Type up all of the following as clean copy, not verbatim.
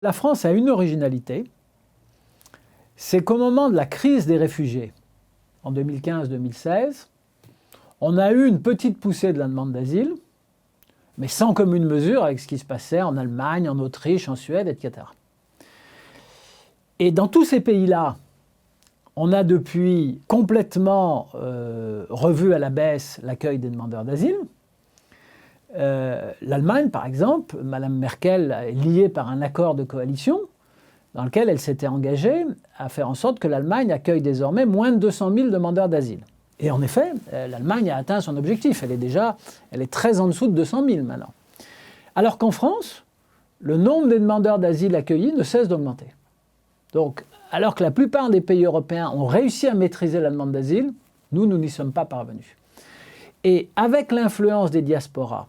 La France a une originalité, c'est qu'au moment de la crise des réfugiés, en 2015-2016, on a eu une petite poussée de la demande d'asile, mais sans commune mesure avec ce qui se passait en Allemagne, en Autriche, en Suède, etc. Et dans tous ces pays-là, on a depuis complètement revu à la baisse l'accueil des demandeurs d'asile. L'Allemagne, par exemple, Mme Merkel est liée par un accord de coalition dans lequel elle s'était engagée à faire en sorte que l'Allemagne accueille désormais moins de 200 000 demandeurs d'asile. Et en effet, l'Allemagne a atteint son objectif. Elle est très en dessous de 200 000 maintenant. Alors qu'en France, le nombre des demandeurs d'asile accueillis ne cesse d'augmenter. Donc, alors que la plupart des pays européens ont réussi à maîtriser la demande d'asile, nous n'y sommes pas parvenus. Et avec l'influence des diasporas,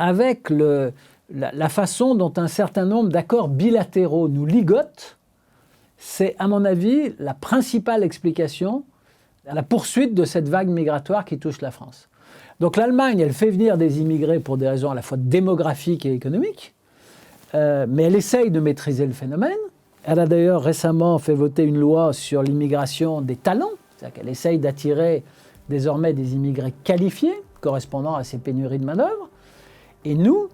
avec la façon dont un certain nombre d'accords bilatéraux nous ligotent, c'est, à mon avis, la principale explication à la poursuite de cette vague migratoire qui touche la France. Donc l'Allemagne, elle fait venir des immigrés pour des raisons à la fois démographiques et économiques, mais elle essaye de maîtriser le phénomène. Elle a d'ailleurs récemment fait voter une loi sur l'immigration des talents, c'est-à-dire qu'elle essaye d'attirer désormais des immigrés qualifiés, correspondant à ces pénuries de main-d'œuvre. Et nous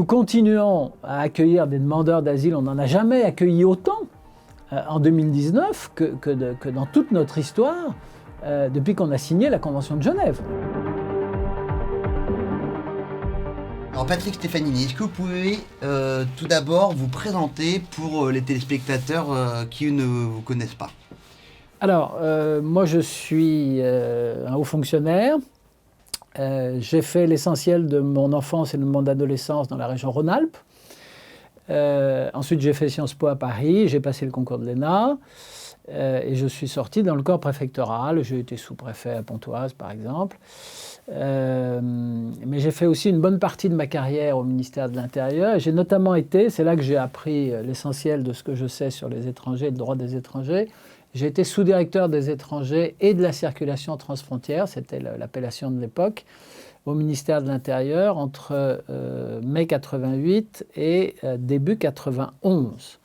continuons à accueillir des demandeurs d'asile. On n'en a jamais accueilli autant en 2019 que dans toute notre histoire depuis qu'on a signé la Convention de Genève. Alors Patrick Stefanini, est-ce que vous pouvez tout d'abord vous présenter pour les téléspectateurs qui ne vous connaissent pas? Alors, moi je suis un haut fonctionnaire. J'ai fait l'essentiel de mon enfance et de mon adolescence dans la région Rhône-Alpes. Ensuite, j'ai fait Sciences Po à Paris, j'ai passé le concours de l'ENA et je suis sorti dans le corps préfectoral. J'ai été sous-préfet à Pontoise, par exemple. Mais j'ai fait aussi une bonne partie de ma carrière au ministère de l'Intérieur. Et j'ai notamment été, c'est là que j'ai appris l'essentiel de ce que je sais sur les étrangers, le droit des étrangers. J'ai été sous-directeur des étrangers et de la circulation transfrontière, c'était l'appellation de l'époque, au ministère de l'Intérieur entre mai 88 et début 91.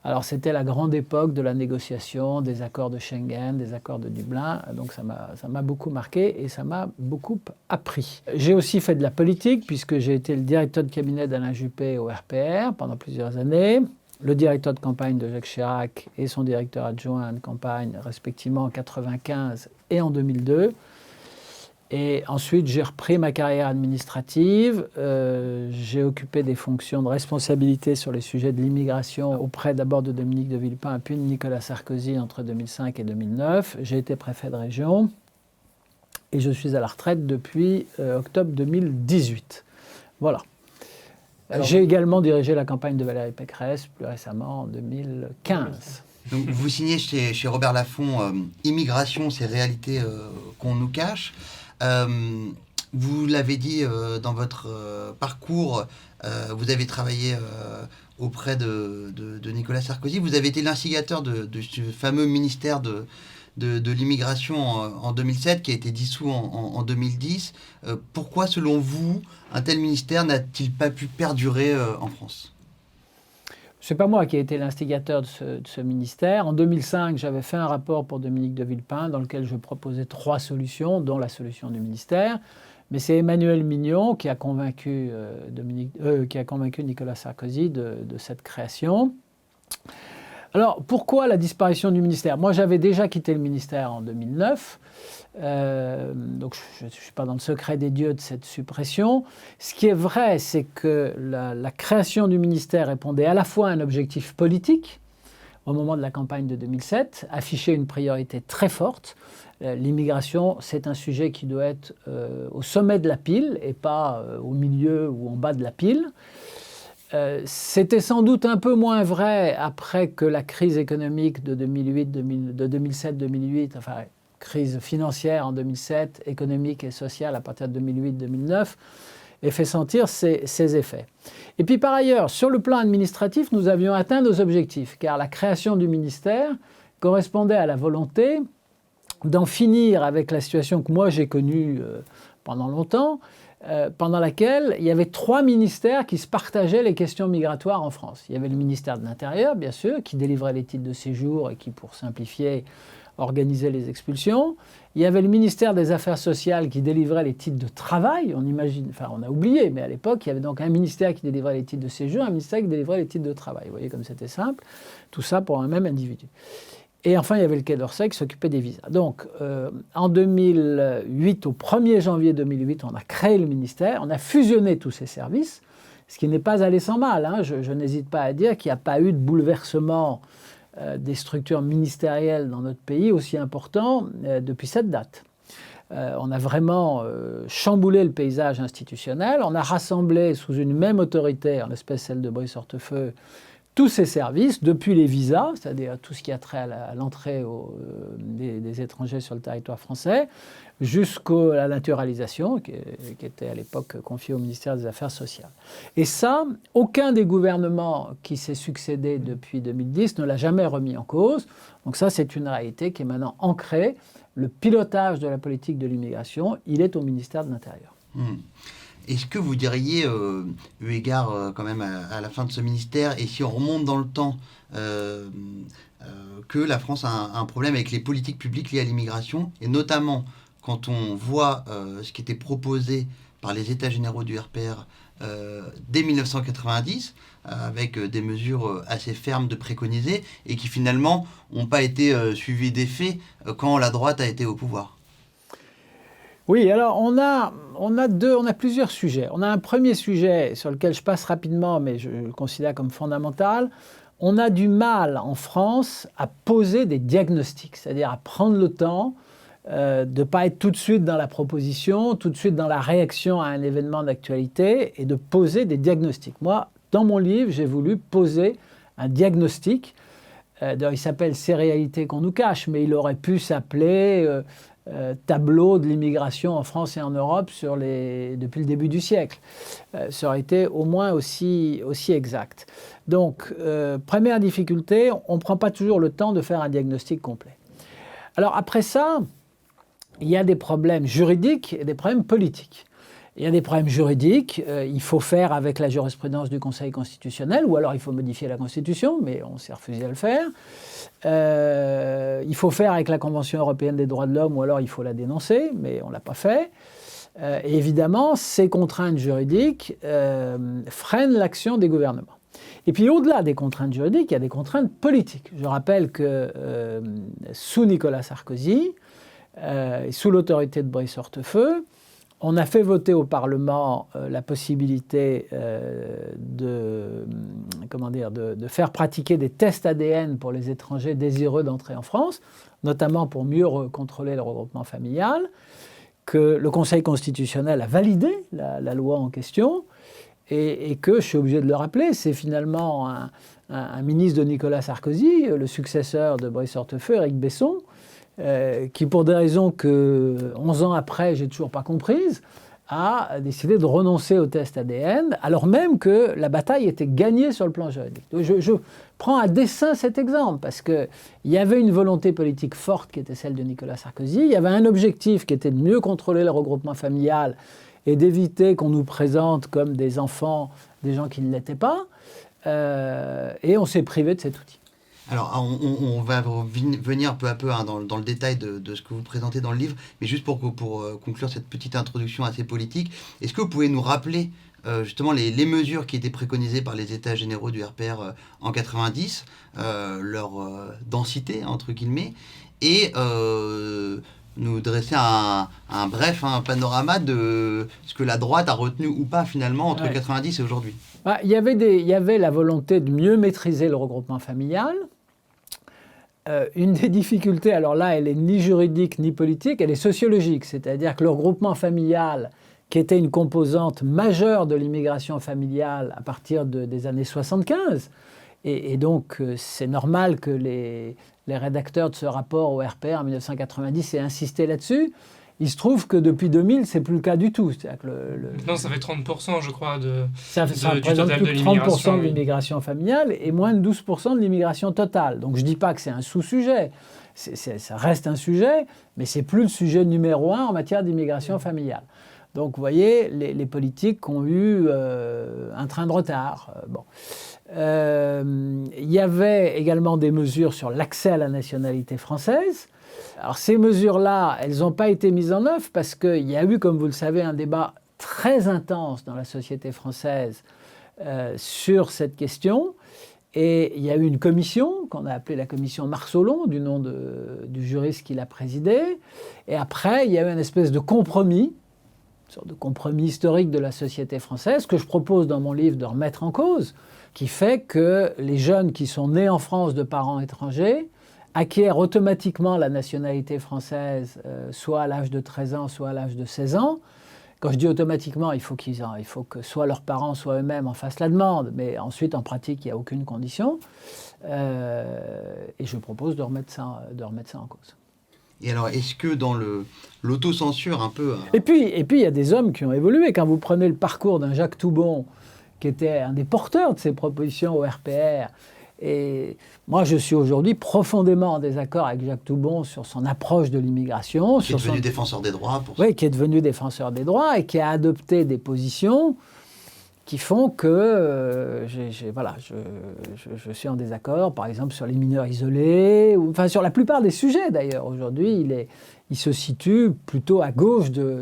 Alors c'était la grande époque de la négociation des accords de Schengen, des accords de Dublin, donc ça m'a beaucoup marqué et ça m'a beaucoup appris. J'ai aussi fait de la politique puisque j'ai été le directeur de cabinet d'Alain Juppé au RPR pendant plusieurs années, le directeur de campagne de Jacques Chirac et son directeur adjoint de campagne respectivement en 1995 et en 2002. Et ensuite, j'ai repris ma carrière administrative. J'ai occupé des fonctions de responsabilité sur les sujets de l'immigration auprès d'abord de Dominique de Villepin, puis de Nicolas Sarkozy entre 2005 et 2009. J'ai été préfet de région et je suis à la retraite depuis octobre 2018. Voilà. J'ai également dirigé la campagne de Valérie Pécresse plus récemment en 2015. Donc, vous signez chez Robert Laffont Immigration, ces réalités qu'on nous cache. Vous l'avez dit dans votre parcours, vous avez travaillé auprès de Nicolas Sarkozy. Vous avez été l'instigateur de ce fameux ministère de l'immigration en 2007 qui a été dissous en 2010. Pourquoi, selon vous, un tel ministère n'a-t-il pas pu perdurer en France ? Ce n'est pas moi qui ai été l'instigateur de ce ministère. En 2005, j'avais fait un rapport pour Dominique de Villepin dans lequel je proposais 3 solutions, dont la solution du ministère. Mais c'est Emmanuel Mignon qui a convaincu, Nicolas Sarkozy de cette création. Alors, pourquoi la disparition du ministère ? Moi, j'avais déjà quitté le ministère en 2009. Donc je ne suis pas dans le secret des dieux de cette suppression. Ce qui est vrai, c'est que la création du ministère répondait à la fois à un objectif politique, au moment de la campagne de 2007, afficher une priorité très forte. L'immigration, c'est un sujet qui doit être au sommet de la pile et pas au milieu ou en bas de la pile. C'était sans doute un peu moins vrai après que la crise économique de 2007-2008, enfin crise financière en 2007, économique et sociale à partir de 2008-2009, ait fait sentir ses effets. Et puis par ailleurs, sur le plan administratif, nous avions atteint nos objectifs, car la création du ministère correspondait à la volonté d'en finir avec la situation que moi j'ai connue pendant longtemps, pendant laquelle il y avait 3 ministères qui se partageaient les questions migratoires en France. Il y avait le ministère de l'Intérieur, bien sûr, qui délivrait les titres de séjour et qui, pour simplifier, organisait les expulsions. Il y avait le ministère des Affaires sociales qui délivrait les titres de travail. On imagine, enfin on a oublié, mais à l'époque, il y avait donc un ministère qui délivrait les titres de séjour, un ministère qui délivrait les titres de travail. Vous voyez comme c'était simple. Tout ça pour un même individu. Et enfin, il y avait le Quai d'Orsay qui s'occupait des visas. Donc, en 2008, au 1er janvier 2008, on a créé le ministère, on a fusionné tous ces services, ce qui n'est pas allé sans mal. Hein. Je n'hésite pas à dire qu'il n'y a pas eu de bouleversement des structures ministérielles dans notre pays aussi important depuis cette date. On a vraiment chamboulé le paysage institutionnel, on a rassemblé sous une même autorité, en l'espèce celle de Brice Hortefeux, tous ces services, depuis les visas, c'est-à-dire tout ce qui a trait à l'entrée des étrangers sur le territoire français, jusqu'à la naturalisation, qui était à l'époque confiée au ministère des Affaires sociales. Et ça, aucun des gouvernements qui s'est succédé depuis 2010 ne l'a jamais remis en cause. Donc ça, c'est une réalité qui est maintenant ancrée. Le pilotage de la politique de l'immigration, il est au ministère de l'Intérieur. Est-ce que vous diriez, eu égard quand même à la fin de ce ministère, et si on remonte dans le temps, que la France a un problème avec les politiques publiques liées à l'immigration, et notamment quand on voit ce qui était proposé par les États généraux du RPR dès 1990, avec des mesures assez fermes de préconiser, et qui finalement n'ont pas été suivies d'effet quand la droite a été au pouvoir? Oui, alors on a plusieurs sujets. On a un premier sujet sur lequel je passe rapidement, mais je le considère comme fondamental. On a du mal en France à poser des diagnostics, c'est-à-dire à prendre le temps de ne pas être tout de suite dans la proposition, tout de suite dans la réaction à un événement d'actualité et de poser des diagnostics. Moi, dans mon livre, j'ai voulu poser un diagnostic. D'ailleurs, il s'appelle « Ces réalités qu'on nous cache », mais il aurait pu s'appeler tableau de l'immigration en France et en Europe depuis le début du siècle. Ça aurait été au moins aussi exact. Donc, première difficulté, on ne prend pas toujours le temps de faire un diagnostic complet. Alors après ça, il y a des problèmes juridiques et des problèmes politiques. Il y a des problèmes juridiques, il faut faire avec la jurisprudence du Conseil constitutionnel, ou alors il faut modifier la Constitution, mais on s'est refusé à le faire. Il faut faire avec la Convention européenne des droits de l'homme, ou alors il faut la dénoncer, mais on ne l'a pas fait. Et évidemment, ces contraintes juridiques freinent l'action des gouvernements. Et puis au-delà des contraintes juridiques, il y a des contraintes politiques. Je rappelle que sous Nicolas Sarkozy, sous l'autorité de Brice Hortefeux, on a fait voter au Parlement la possibilité de faire pratiquer des tests ADN pour les étrangers désireux d'entrer en France, notamment pour mieux contrôler le regroupement familial, que le Conseil constitutionnel a validé la loi en question, et que, je suis obligé de le rappeler, c'est finalement un ministre de Nicolas Sarkozy, le successeur de Brice Hortefeux, Éric Besson, qui, pour des raisons que 11 ans après, j'ai toujours pas comprises, a décidé de renoncer au test ADN, alors même que la bataille était gagnée sur le plan juridique. Je prends à dessein cet exemple, parce qu'il y avait une volonté politique forte qui était celle de Nicolas Sarkozy, il y avait un objectif qui était de mieux contrôler le regroupement familial et d'éviter qu'on nous présente comme des enfants, des gens qui ne l'étaient pas, et on s'est privé de cet outil. Alors, on va venir peu à peu dans le détail de ce que vous présentez dans le livre, mais juste pour conclure cette petite introduction assez politique, est-ce que vous pouvez nous rappeler justement les mesures qui étaient préconisées par les États généraux du RPR en 90, leur densité, entre guillemets, et nous dresser un bref panorama de ce que la droite a retenu ou pas finalement entre 90 et aujourd'hui? Il y avait la volonté de mieux maîtriser le regroupement familial. Une des difficultés, alors là, elle est ni juridique ni politique, elle est sociologique. C'est-à-dire que le regroupement familial, qui était une composante majeure de l'immigration familiale à partir des années 75, et donc c'est normal que les rédacteurs de ce rapport au RPR en 1990 aient insisté là-dessus. Il se trouve que depuis 2000, c'est plus le cas du tout. C'est-à-dire que Non, ça fait 30%, je crois, ça du représente total plus de de 30% l'immigration. de l'immigration familiale et moins de 12% de l'immigration totale. Donc je ne dis pas que c'est un sous-sujet. Ça reste un sujet, mais c'est plus le sujet numéro 1 en matière d'immigration familiale. Donc vous voyez, les politiques ont eu un train de retard. Il y avait également des mesures sur l'accès à la nationalité française. Alors ces mesures-là, elles n'ont pas été mises en œuvre parce qu'il y a eu, comme vous le savez, un débat très intense dans la société française sur cette question. Et il y a eu une commission qu'on a appelée la commission Marsolon, du nom du juriste qui l'a présidée. Et après, il y a eu une espèce de compromis, une sorte de compromis historique de la société française, que je propose dans mon livre de remettre en cause, qui fait que les jeunes qui sont nés en France de parents étrangers acquièrent automatiquement la nationalité française, soit à l'âge de 13 ans, soit à l'âge de 16 ans. Quand je dis automatiquement, il faut que soit leurs parents, soit eux-mêmes en fassent la demande, mais ensuite, en pratique, il n'y a aucune condition. Et je propose de remettre ça en cause. Et alors, est-ce que dans l'autocensure un peu... Et puis, il y a des hommes qui ont évolué. Quand vous prenez le parcours d'un Jacques Toubon, qui était un des porteurs de ces propositions au RPR, et moi, je suis aujourd'hui profondément en désaccord avec Jacques Toubon sur son approche de l'immigration. Qui est devenu défenseur des droits. Oui, qui est devenu défenseur des droits et qui a adopté des positions qui font que je suis en désaccord, par exemple, sur les mineurs isolés, enfin sur la plupart des sujets d'ailleurs. Aujourd'hui, il se situe plutôt à gauche de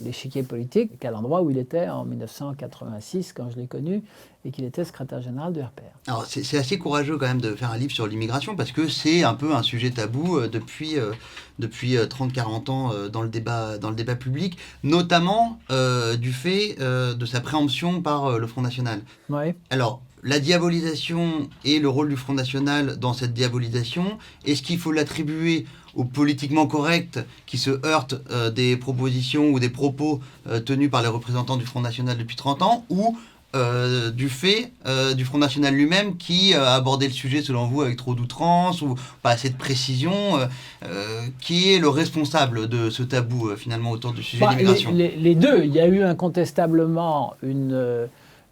l'échiquier politique qu'à l'endroit où il était en 1986, quand je l'ai connu, et qu'il était secrétaire général du RPR. Alors c'est assez courageux quand même de faire un livre sur l'immigration, parce que c'est un peu un sujet tabou depuis 30-40 ans dans le débat public, notamment du fait de sa préemption par le Front National. Oui. Alors, la diabolisation et le rôle du Front National dans cette diabolisation, est-ce qu'il faut l'attribuer aux politiquement corrects qui se heurtent des propositions ou des propos tenus par les représentants du Front National depuis 30 ans, ou du fait du Front National lui-même qui a abordé le sujet, selon vous, avec trop d'outrance ou pas assez de précision, qui est le responsable de ce tabou, finalement, autour du sujet de l'immigration? Les deux. Il y a eu incontestablement une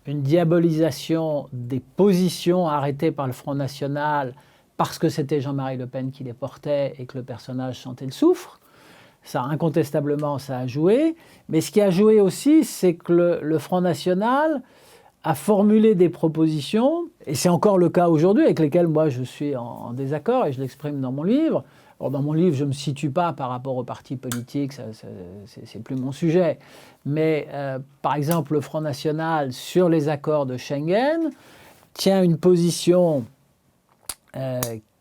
diabolisation des positions arrêtées par le Front National parce que c'était Jean-Marie Le Pen qui les portait et que le personnage sentait le soufre. Ça, incontestablement, ça a joué. Mais ce qui a joué aussi, c'est que le Front National a formulé des propositions, et c'est encore le cas aujourd'hui, avec lesquelles moi je suis en désaccord, et je l'exprime dans mon livre. Alors, dans mon livre, je ne me situe pas par rapport aux partis politiques, c'est plus mon sujet. Mais par exemple, le Front National, sur les accords de Schengen, tient une position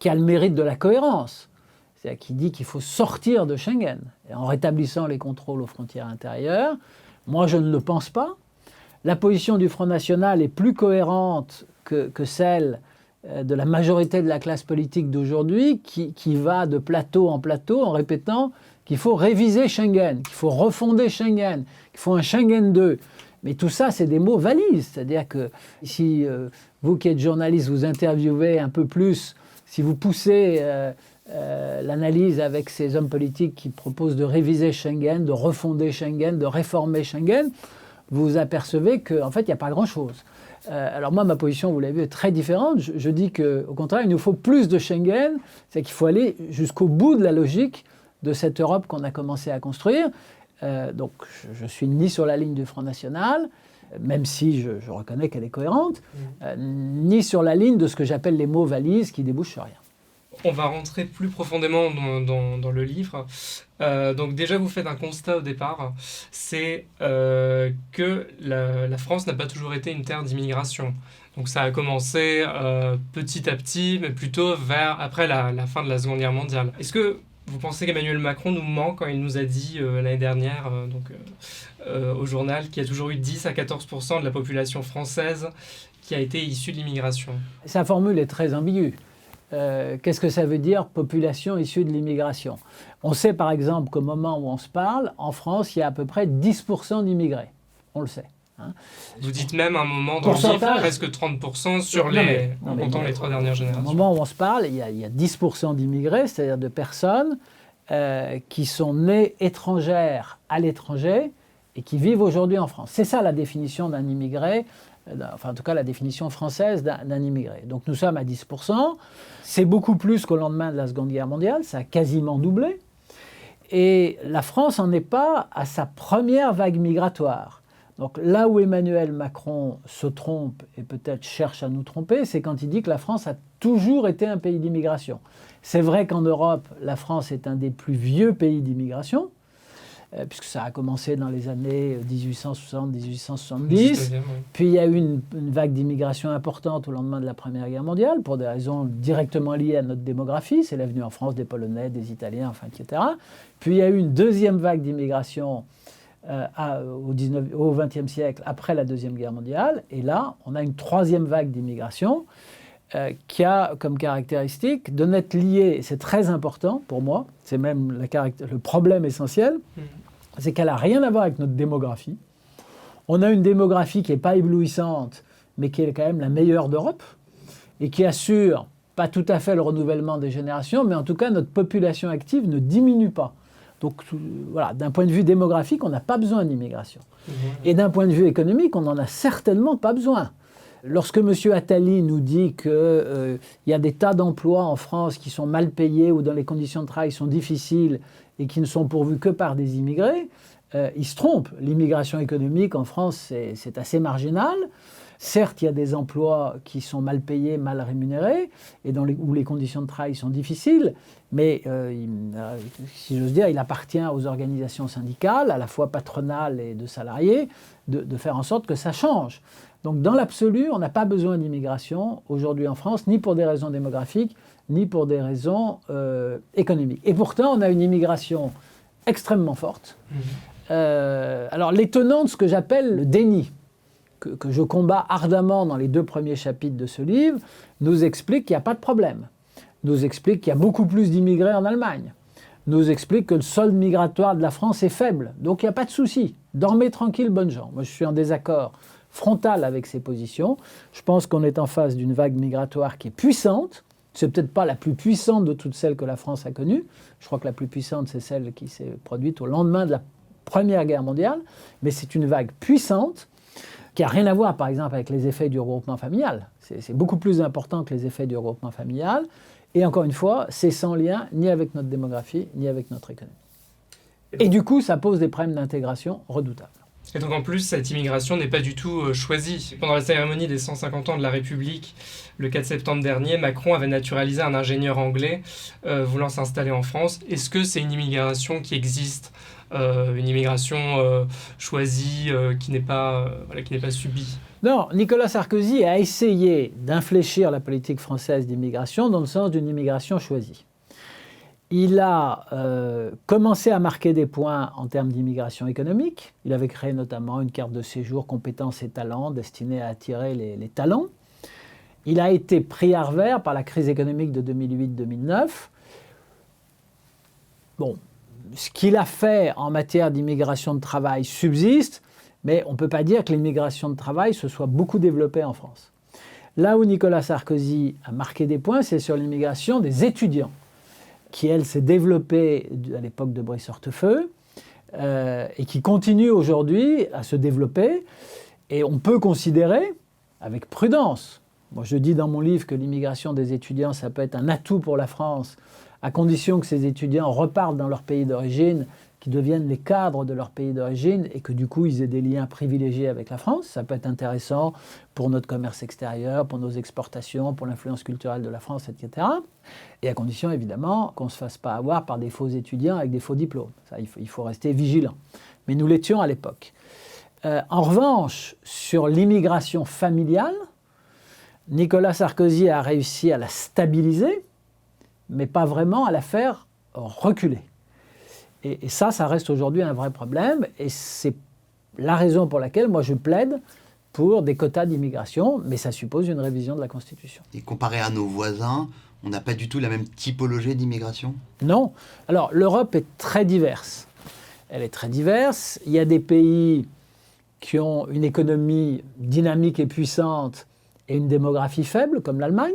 qui a le mérite de la cohérence. C'est-à-dire qui dit qu'il faut sortir de Schengen, et en rétablissant les contrôles aux frontières intérieures. Moi, je ne le pense pas. La position du Front National est plus cohérente que celle de la majorité de la classe politique d'aujourd'hui, qui va de plateau en plateau en répétant qu'il faut réviser Schengen, qu'il faut refonder Schengen, qu'il faut un Schengen 2. Mais tout ça, c'est des mots valises. C'est-à-dire que si vous qui êtes journaliste, vous interviewez un peu plus, si vous poussez l'analyse avec ces hommes politiques qui proposent de réviser Schengen, de refonder Schengen, de réformer Schengen, vous apercevez qu'en fait, il n'y a pas grand-chose. Alors moi, ma position, vous l'avez vu, est très différente. Je dis qu'au contraire, il nous faut plus de Schengen, c'est qu'il faut aller jusqu'au bout de la logique de cette Europe qu'on a commencé à construire. Donc je suis ni sur la ligne du Front National, même si je reconnais qu'elle est cohérente, ni sur la ligne de ce que j'appelle les mots valises qui débouchent sur rien. On va rentrer plus profondément dans le livre. Donc déjà, vous faites un constat au départ, c'est que la France n'a pas toujours été une terre d'immigration. Donc ça a commencé petit à petit, mais plutôt après la fin de la Seconde Guerre mondiale. Est-ce que vous pensez qu'Emmanuel Macron nous ment quand il nous a dit l'année dernière au journal qu'il y a toujours eu 10 à 14% de la population française qui a été issue de l'immigration? Sa formule est très ambiguë. Qu'est-ce que ça veut dire, population issue de l'immigration? On sait par exemple qu'au moment où on se parle, en France, il y a à peu près 10% d'immigrés. On le sait. Hein. Vous dites même à un moment dans le livre, presque 30% en comptant les 3 dernières générations. Au moment où on se parle, il y a 10% d'immigrés, c'est-à-dire de personnes qui sont nées étrangères à l'étranger et qui vivent aujourd'hui en France. C'est ça la définition d'un immigré. Enfin, en tout cas, la définition française d'un immigré. Donc, nous sommes à 10%. C'est beaucoup plus qu'au lendemain de la Seconde Guerre mondiale. Ça a quasiment doublé. Et la France n'en est pas à sa première vague migratoire. Donc là où Emmanuel Macron se trompe et peut-être cherche à nous tromper, c'est quand il dit que la France a toujours été un pays d'immigration. C'est vrai qu'en Europe, la France est un des plus vieux pays d'immigration, puisque ça a commencé dans les années 1860-1870. Puis il y a eu une vague d'immigration importante au lendemain de la Première Guerre mondiale, pour des raisons directement liées à notre démographie. C'est la venue en France des Polonais, des Italiens, enfin, etc. Puis il y a eu une deuxième vague d'immigration au XXe siècle, après la Deuxième Guerre mondiale. Et là, on a une troisième vague d'immigration qui a comme caractéristique de n'être liée, c'est très important pour moi, c'est même le problème essentiel, c'est qu'elle n'a rien à voir avec notre démographie. On a une démographie qui n'est pas éblouissante, mais qui est quand même la meilleure d'Europe, et qui assure pas tout à fait le renouvellement des générations, mais en tout cas notre population active ne diminue pas. Donc voilà, d'un point de vue démographique, on n'a pas besoin d'immigration. Et d'un point de vue économique, on n'en a certainement pas besoin. Lorsque M. Attali nous dit qu'il y a des tas d'emplois en France qui sont mal payés ou dont les conditions de travail sont difficiles et qui ne sont pourvus que par des immigrés, il se trompe. L'immigration économique en France, c'est assez marginal. Certes, il y a des emplois qui sont mal payés, mal rémunérés, et où les conditions de travail sont difficiles, mais si j'ose dire, il appartient aux organisations syndicales, à la fois patronales et de salariés, de faire en sorte que ça change. Donc dans l'absolu, on n'a pas besoin d'immigration aujourd'hui en France, ni pour des raisons démographiques, ni pour des raisons économiques. Et pourtant, on a une immigration extrêmement forte. Alors l'étonnant de ce que j'appelle le déni, que je combats ardemment dans les 2 premiers chapitres de ce livre, nous explique qu'il n'y a pas de problème, nous explique qu'il y a beaucoup plus d'immigrés en Allemagne, nous explique que le solde migratoire de la France est faible, donc il n'y a pas de souci, dormez tranquille, bonnes gens. Moi je suis en désaccord frontal avec ces positions, je pense qu'on est en face d'une vague migratoire qui est puissante, c'est peut-être pas la plus puissante de toutes celles que la France a connues, je crois que la plus puissante c'est celle qui s'est produite au lendemain de la Première Guerre mondiale, mais c'est une vague puissante, qui n'a rien à voir, par exemple, avec les effets du regroupement familial. C'est beaucoup plus important que les effets du regroupement familial. Et encore une fois, c'est sans lien ni avec notre démographie, ni avec notre économie. Et du coup, ça pose des problèmes d'intégration redoutables. Et donc en plus, cette immigration n'est pas du tout choisie. Pendant la cérémonie des 150 ans de la République, le 4 septembre dernier, Macron avait naturalisé un ingénieur anglais voulant s'installer en France. Est-ce que c'est une immigration qui existe, une immigration choisie, qui n'est pas subie? Non, Nicolas Sarkozy a essayé d'infléchir la politique française d'immigration dans le sens d'une immigration choisie. Il a commencé à marquer des points en termes d'immigration économique. Il avait créé notamment une carte de séjour compétences et talents destinée à attirer les talents. Il a été pris à revers par la crise économique de 2008-2009. Bon, ce qu'il a fait en matière d'immigration de travail subsiste, mais on ne peut pas dire que l'immigration de travail se soit beaucoup développée en France. Là où Nicolas Sarkozy a marqué des points, c'est sur l'immigration des étudiants, qui, elle, s'est développée à l'époque de Brice Hortefeux et qui continue aujourd'hui à se développer. Et on peut considérer, avec prudence, moi je dis dans mon livre que l'immigration des étudiants, ça peut être un atout pour la France, à condition que ces étudiants repartent dans leur pays d'origine, qu'ils deviennent les cadres de leur pays d'origine et que du coup ils aient des liens privilégiés avec la France. Ça peut être intéressant pour notre commerce extérieur, pour nos exportations, pour l'influence culturelle de la France, etc. Et à condition évidemment qu'on ne se fasse pas avoir par des faux étudiants avec des faux diplômes. Ça, il faut rester vigilant. Mais nous l'étions à l'époque. En revanche, sur l'immigration familiale, Nicolas Sarkozy a réussi à la stabiliser, mais pas vraiment à la faire reculer. Et ça reste aujourd'hui un vrai problème. Et c'est la raison pour laquelle moi je plaide pour des quotas d'immigration, mais ça suppose une révision de la Constitution. Et comparé à nos voisins, on n'a pas du tout la même typologie d'immigration ? Non. Alors l'Europe est très diverse. Elle est très diverse. Il y a des pays qui ont une économie dynamique et puissante et une démographie faible, comme l'Allemagne.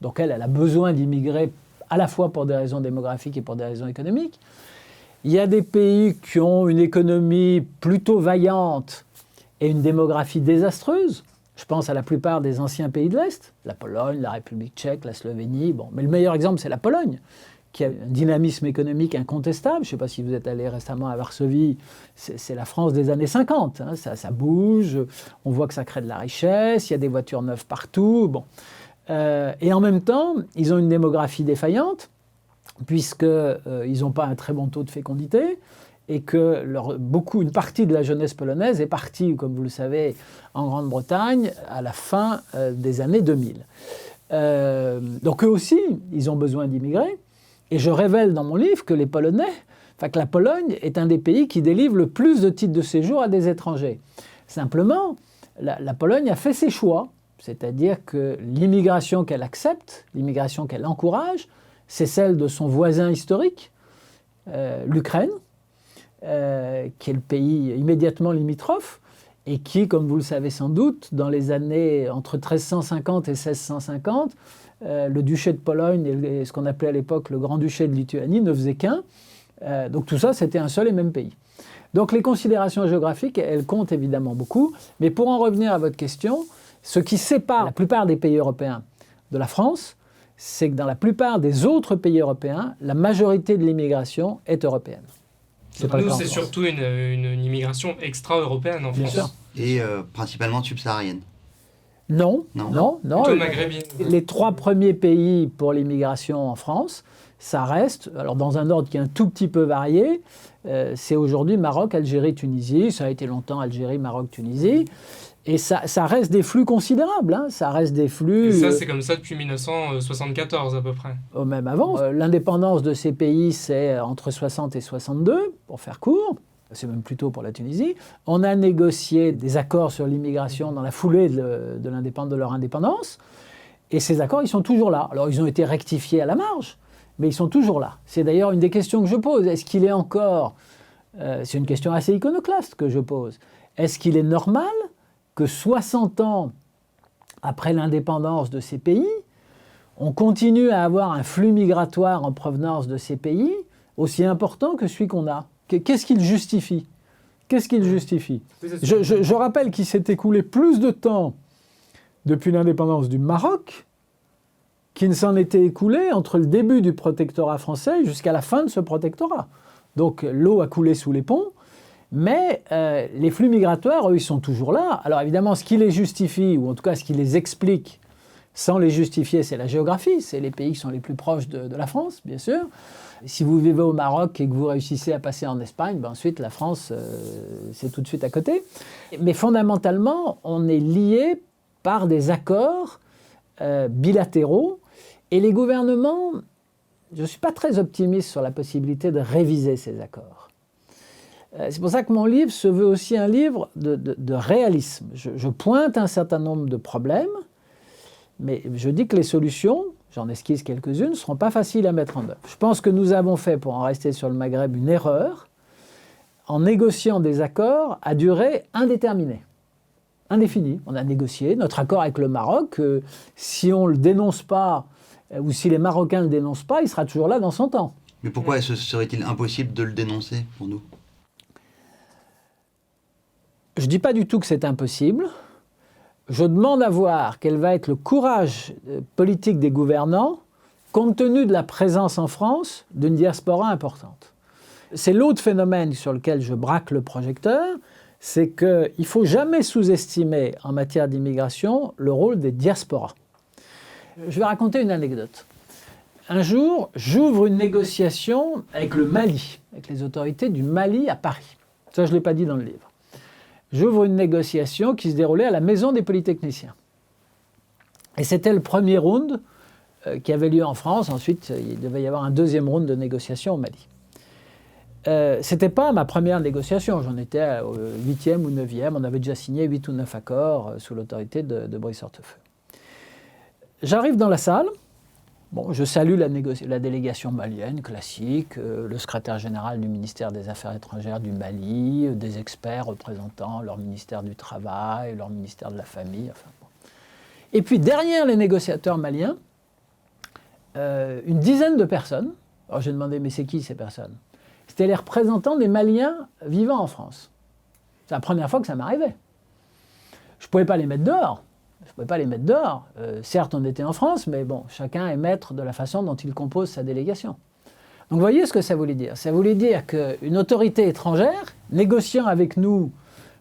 Donc elle a besoin d'immigrer à la fois pour des raisons démographiques et pour des raisons économiques. Il y a des pays qui ont une économie plutôt vaillante et une démographie désastreuse. Je pense à la plupart des anciens pays de l'Est, la Pologne, la République tchèque, la Slovénie. Bon, mais le meilleur exemple, c'est la Pologne, qui a un dynamisme économique incontestable. Je ne sais pas si vous êtes allé récemment à Varsovie, c'est la France des années 50. Hein. Ça bouge, on voit que ça crée de la richesse, il y a des voitures neuves partout. Bon. Et en même temps, ils ont une démographie défaillante, puisqu'ils n'ont pas un très bon taux de fécondité, et que une partie de la jeunesse polonaise est partie, comme vous le savez, en Grande-Bretagne à la fin des années 2000. Donc eux aussi, ils ont besoin d'immigrer. Et je révèle dans mon livre que que la Pologne est un des pays qui délivre le plus de titres de séjour à des étrangers. Simplement, la Pologne a fait ses choix, c'est-à-dire que l'immigration qu'elle accepte, l'immigration qu'elle encourage, c'est celle de son voisin historique, l'Ukraine, qui est le pays immédiatement limitrophe, et qui, comme vous le savez sans doute, dans les années entre 1350 et 1650, le duché de Pologne et ce qu'on appelait à l'époque le grand-duché de Lituanie ne faisaient qu'un. Donc tout ça, c'était un seul et même pays. Donc les considérations géographiques, elles comptent évidemment beaucoup. Mais pour en revenir à votre question, ce qui sépare la plupart des pays européens de la France, c'est que dans la plupart des autres pays européens, la majorité de l'immigration est européenne. Nous, c'est surtout une immigration extra-européenne en France. Bien sûr. Et principalement subsaharienne. Non. Plutôt maghrébine. Les 3 premiers pays pour l'immigration en France, ça reste, alors dans un ordre qui est un tout petit peu varié, c'est aujourd'hui Maroc, Algérie, Tunisie, ça a été longtemps Algérie, Maroc, Tunisie, et ça reste des flux considérables, hein, ça reste des flux... Et ça, c'est comme ça depuis 1974 à peu près. Même avant. L'indépendance de ces pays, c'est entre 60 et 62, pour faire court. C'est même plus tôt pour la Tunisie. On a négocié des accords sur l'immigration dans la foulée de leur indépendance. Et ces accords, ils sont toujours là. Alors, ils ont été rectifiés à la marge, mais ils sont toujours là. C'est d'ailleurs une des questions que je pose. Est-ce qu'il est encore... c'est une question assez iconoclaste que je pose. Est-ce qu'il est normal que 60 ans après l'indépendance de ces pays, on continue à avoir un flux migratoire en provenance de ces pays aussi important que celui qu'on a? Qu'est-ce qu'il justifie? Je rappelle qu'il s'est écoulé plus de temps depuis l'indépendance du Maroc qu'il ne s'en était écoulé entre le début du protectorat français jusqu'à la fin de ce protectorat. Donc l'eau a coulé sous les ponts, mais les flux migratoires, eux, ils sont toujours là. Alors évidemment, ce qui les justifie, ou en tout cas ce qui les explique, sans les justifier, c'est la géographie, c'est les pays qui sont les plus proches de la France, bien sûr. Si vous vivez au Maroc et que vous réussissez à passer en Espagne, ben ensuite la France, c'est tout de suite à côté. Mais fondamentalement, on est lié par des accords bilatéraux. Et les gouvernements, je ne suis pas très optimiste sur la possibilité de réviser ces accords. C'est pour ça que mon livre se veut aussi un livre de réalisme. Je pointe un certain nombre de problèmes, mais je dis que les solutions, j'en esquisse quelques-unes, ne seront pas faciles à mettre en œuvre. Je pense que nous avons fait, pour en rester sur le Maghreb, une erreur en négociant des accords à durée indéterminée, indéfinie. On a négocié notre accord avec le Maroc. Si on ne le dénonce pas, ou si les Marocains ne le dénoncent pas, il sera toujours là dans 100 ans. Mais pourquoi serait-il impossible de le dénoncer pour nous? Je ne dis pas du tout que c'est impossible. Je demande à voir quel va être le courage politique des gouvernants compte tenu de la présence en France d'une diaspora importante. C'est l'autre phénomène sur lequel je braque le projecteur, c'est qu'il ne faut jamais sous-estimer en matière d'immigration le rôle des diasporas. Je vais raconter une anecdote. Un jour, j'ouvre une négociation avec le Mali, avec les autorités du Mali à Paris. Ça, je ne l'ai pas dit dans le livre. J'ouvre une négociation qui se déroulait à la Maison des Polytechniciens. Et c'était le premier round qui avait lieu en France. Ensuite, il devait y avoir un deuxième round de négociation au Mali. Ce n'était pas ma première négociation. J'en étais au 8e ou 9e. On avait déjà signé 8 ou 9 accords sous l'autorité de Brice Hortefeux. J'arrive dans la salle. Bon, je salue la délégation malienne classique, le secrétaire général du ministère des Affaires étrangères du Mali, des experts représentant leur ministère du Travail, leur ministère de la Famille. Enfin, bon. Et puis derrière les négociateurs maliens, une dizaine de personnes. Alors j'ai demandé, mais c'est qui ces personnes? C'était les représentants des Maliens vivant en France. C'est la première fois que ça m'arrivait. Je ne pouvais pas les mettre dehors. Certes, on était en France, mais bon, chacun est maître de la façon dont il compose sa délégation. Donc vous voyez ce que ça voulait dire. Ça voulait dire qu'une autorité étrangère, négociant avec nous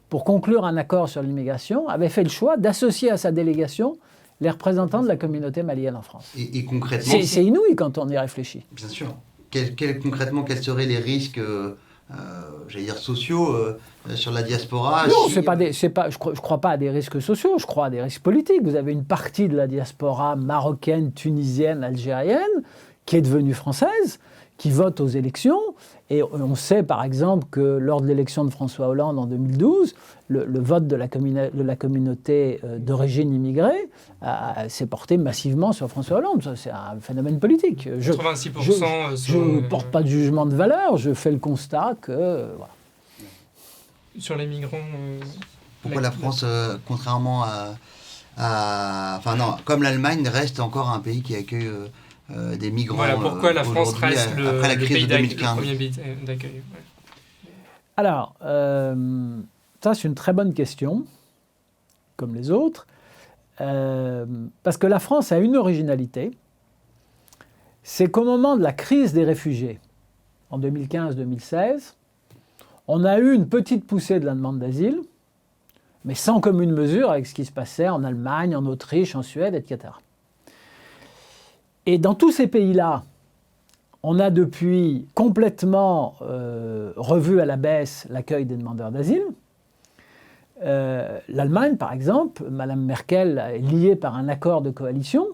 pour conclure un accord sur l'immigration, avait fait le choix d'associer à sa délégation les représentants de la communauté malienne en France. Et concrètement... C'est inouï quand on y réfléchit. Bien sûr. Concrètement, quels seraient les risques, j'allais dire sociaux, sur la diaspora? Non, je ne crois pas à des risques sociaux, je crois à des risques politiques. Vous avez une partie de la diaspora marocaine, tunisienne, algérienne, qui est devenue française, qui vote aux élections. Et on sait par exemple que lors de l'élection de François Hollande en 2012, le vote de la communauté d'origine immigrée s'est porté massivement sur François Hollande. Ça, c'est un phénomène politique. 86%. Je ne porte pas de jugement de valeur, je fais le constat que... voilà. Sur les migrants... Pourquoi la France, contrairement enfin non, comme l'Allemagne, reste encore un pays qui accueille des migrants? Voilà, pourquoi la France reste après la crise de 2015. le premier pays d'accueil? Ouais. Alors, ça c'est une très bonne question, comme les autres, parce que la France a une originalité, c'est qu'au moment de la crise des réfugiés, en 2015-2016, on a eu une petite poussée de la demande d'asile, mais sans commune mesure avec ce qui se passait en Allemagne, en Autriche, en Suède, etc. Et dans tous ces pays-là, on a depuis complètement revu à la baisse l'accueil des demandeurs d'asile. L'Allemagne, par exemple, Mme Merkel est liée par un accord de coalition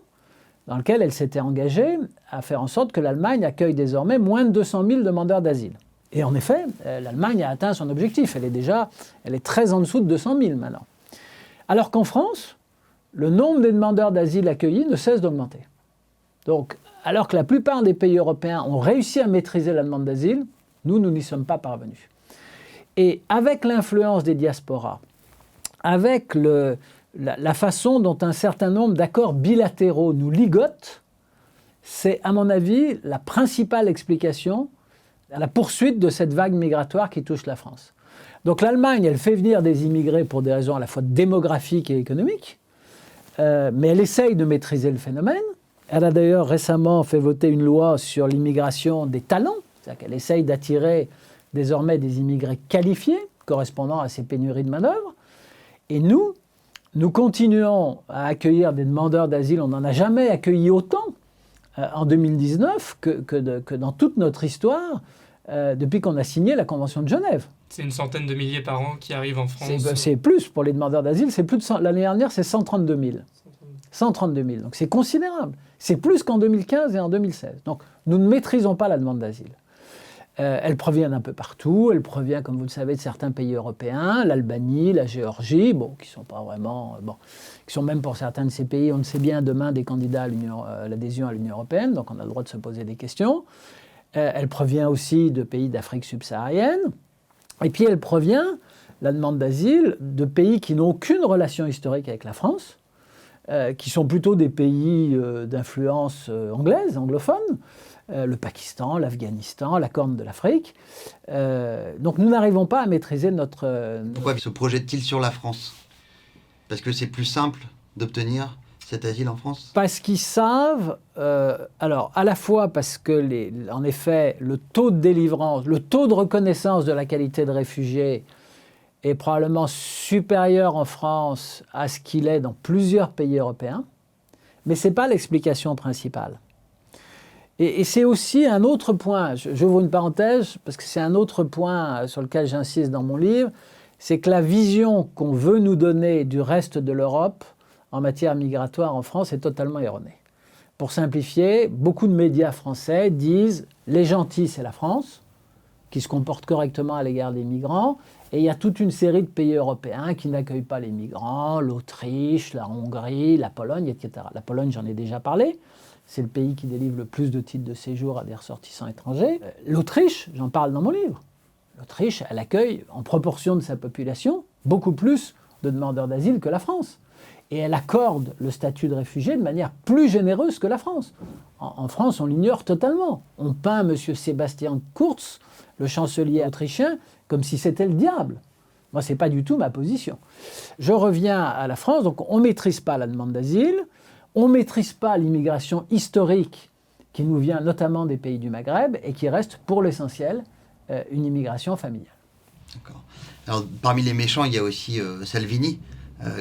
dans lequel elle s'était engagée à faire en sorte que l'Allemagne accueille désormais moins de 200 000 demandeurs d'asile. Et en effet, l'Allemagne a atteint son objectif. Elle est très en dessous de 200 000 maintenant. Alors qu'en France, le nombre des demandeurs d'asile accueillis ne cesse d'augmenter. Donc, alors que la plupart des pays européens ont réussi à maîtriser la demande d'asile, nous n'y sommes pas parvenus. Et avec l'influence des diasporas, avec la façon dont un certain nombre d'accords bilatéraux nous ligotent, c'est, à mon avis, la principale explication à la poursuite de cette vague migratoire qui touche la France. Donc l'Allemagne, elle fait venir des immigrés pour des raisons à la fois démographiques et économiques, mais elle essaye de maîtriser le phénomène. Elle a d'ailleurs récemment fait voter une loi sur l'immigration des talents, c'est-à-dire qu'elle essaye d'attirer désormais des immigrés qualifiés, correspondant à ces pénuries de main-d'œuvre. Et nous continuons à accueillir des demandeurs d'asile. On n'en a jamais accueilli autant en 2019 que dans toute notre histoire depuis qu'on a signé la Convention de Genève. C'est une centaine de milliers par an qui arrivent en France. C'est plus pour les demandeurs d'asile. L'année dernière, c'est 132 000. 132 000. Donc c'est considérable. C'est plus qu'en 2015 et en 2016. Donc nous ne maîtrisons pas la demande d'asile. Elle provient d'un peu partout. Elle provient, comme vous le savez, de certains pays européens, l'Albanie, la Géorgie, qui sont pas vraiment, qui sont même pour certains de ces pays, on le sait bien, demain des candidats à l'adhésion à l'Union européenne. Donc on a le droit de se poser des questions. Elle provient aussi de pays d'Afrique subsaharienne. Et puis elle provient, la demande d'asile, de pays qui n'ont aucune relation historique avec la France, qui sont plutôt des pays d'influence anglaise, anglophone, le Pakistan, l'Afghanistan, la Corne de l'Afrique. Donc nous n'arrivons pas à maîtriser notre... Pourquoi se projette-t-il sur la France? Parce que c'est plus simple d'obtenir cet asile en France? Parce qu'ils savent, alors à la fois parce que, en effet, le taux de délivrance, le taux de reconnaissance de la qualité de réfugié est probablement supérieur en France à ce qu'il est dans plusieurs pays européens, mais ce n'est pas l'explication principale. Et c'est aussi un autre point, j'ouvre une parenthèse, parce que c'est un autre point sur lequel j'insiste dans mon livre, c'est que la vision qu'on veut nous donner du reste de l'Europe en matière migratoire en France est totalement erronée. Pour simplifier, beaucoup de médias français disent « les gentils, c'est la France », qui se comporte correctement à l'égard des migrants, et il y a toute une série de pays européens qui n'accueillent pas les migrants, l'Autriche, la Hongrie, la Pologne, etc. La Pologne, j'en ai déjà parlé, c'est le pays qui délivre le plus de titres de séjour à des ressortissants étrangers. L'Autriche, j'en parle dans mon livre, l'Autriche, elle accueille, en proportion de sa population, beaucoup plus de demandeurs d'asile que la France. Et elle accorde le statut de réfugié de manière plus généreuse que la France. En France, on l'ignore totalement. On peint M. Sébastien Kurz, le chancelier autrichien, comme si c'était le diable. Moi, ce n'est pas du tout ma position. Je reviens à la France, donc on ne maîtrise pas la demande d'asile, on ne maîtrise pas l'immigration historique qui nous vient notamment des pays du Maghreb et qui reste pour l'essentiel une immigration familiale. D'accord. Alors, parmi les méchants, il y a aussi Salvini,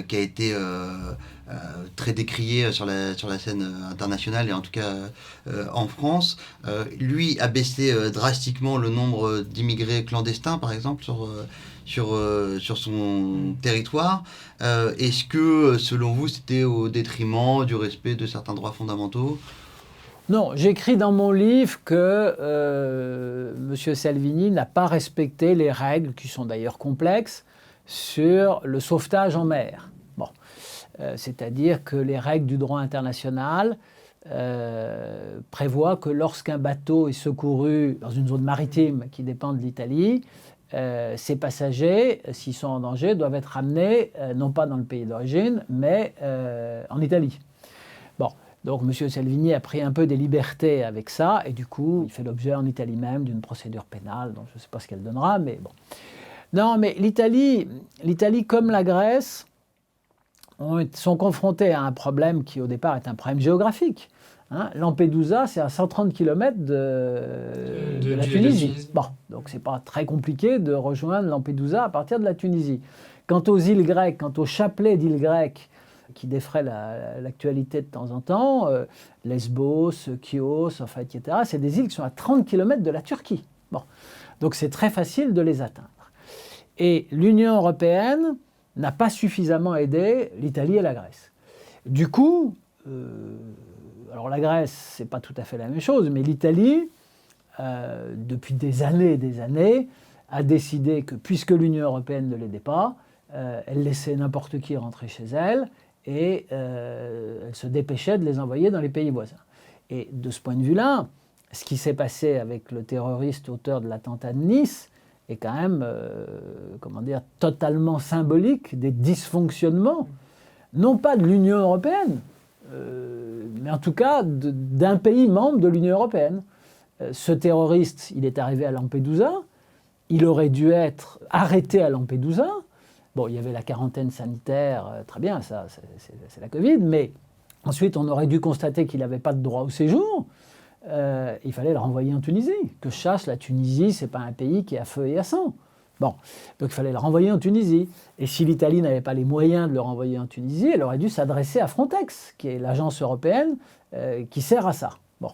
qui a été très décrié sur la scène internationale et en tout cas en France. Lui a baissé drastiquement le nombre d'immigrés clandestins, par exemple, sur son territoire. Est-ce que, selon vous, c'était au détriment du respect de certains droits fondamentaux ? Non, j'écris dans mon livre que M. Salvini n'a pas respecté les règles, qui sont d'ailleurs complexes, sur le sauvetage en mer. Bon. C'est-à-dire que les règles du droit international prévoient que lorsqu'un bateau est secouru dans une zone maritime qui dépend de l'Italie, ces passagers, s'ils sont en danger, doivent être ramenés, non pas dans le pays d'origine, mais en Italie. Bon. Donc M. Salvini a pris un peu des libertés avec ça, et du coup, il fait l'objet en Italie même d'une procédure pénale, dont je ne sais pas ce qu'elle donnera, mais bon. Non, mais l'Italie, comme la Grèce, sont confrontés à un problème qui, au départ, est un problème géographique. Hein, Lampedusa, c'est à 130 km de la Tunisie. Bon, donc c'est pas très compliqué de rejoindre Lampedusa à partir de la Tunisie. Quant aux îles grecques, quant au chapelet d'îles grecques, qui défraient l'actualité de temps en temps, Lesbos, Chios, enfin, etc., c'est des îles qui sont à 30 km de la Turquie. Bon. Donc c'est très facile de les atteindre. Et l'Union européenne n'a pas suffisamment aidé l'Italie et la Grèce. Du coup, alors la Grèce, ce n'est pas tout à fait la même chose, mais l'Italie, depuis des années, a décidé que, puisque l'Union européenne ne l'aidait pas, elle laissait n'importe qui rentrer chez elle, et elle se dépêchait de les envoyer dans les pays voisins. Et de ce point de vue-là, ce qui s'est passé avec le terroriste auteur de l'attentat de Nice est quand même, totalement symbolique des dysfonctionnements, non pas de l'Union européenne, mais en tout cas d'un pays membre de l'Union européenne. Ce terroriste, il est arrivé à Lampedusa, il aurait dû être arrêté à Lampedusa. Bon, il y avait la quarantaine sanitaire, très bien, ça, c'est la Covid, mais ensuite, on aurait dû constater qu'il n'avait pas de droit au séjour. Il fallait le renvoyer en Tunisie. Que je sache, la Tunisie, ce n'est pas un pays qui est à feu et à sang. Bon, donc il fallait le renvoyer en Tunisie. Et si l'Italie n'avait pas les moyens de le renvoyer en Tunisie, elle aurait dû s'adresser à Frontex, qui est l'agence européenne qui sert à ça. Bon,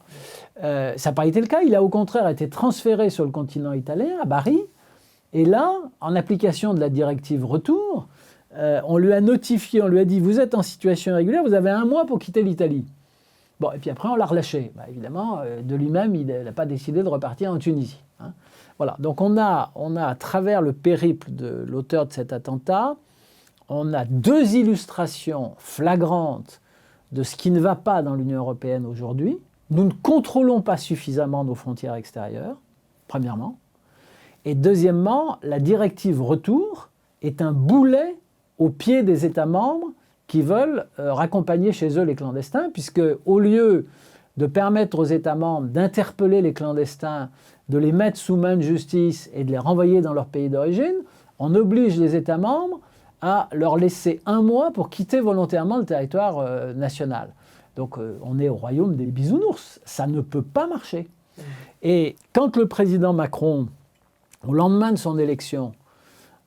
ça n'a pas été le cas. Il a au contraire été transféré sur le continent italien, à Bari. Et là, en application de la directive retour, on lui a notifié, on lui a dit « Vous êtes en situation irrégulière, vous avez 1 mois pour quitter l'Italie ». Bon, et puis après, on l'a relâché. Bah, évidemment, de lui-même, il n'a pas décidé de repartir en Tunisie. Hein. Voilà, donc on a, à travers le périple de l'auteur de cet attentat, on a 2 illustrations flagrantes de ce qui ne va pas dans l'Union européenne aujourd'hui. Nous ne contrôlons pas suffisamment nos frontières extérieures, premièrement. Et deuxièmement, la directive retour est un boulet au pied des États membres qui veulent raccompagner chez eux les clandestins, puisque au lieu de permettre aux États membres d'interpeller les clandestins, de les mettre sous main de justice et de les renvoyer dans leur pays d'origine, on oblige les États membres à leur laisser 1 mois pour quitter volontairement le territoire national. Donc on est au royaume des bisounours. Ça ne peut pas marcher. Et quand le président Macron, au lendemain de son élection,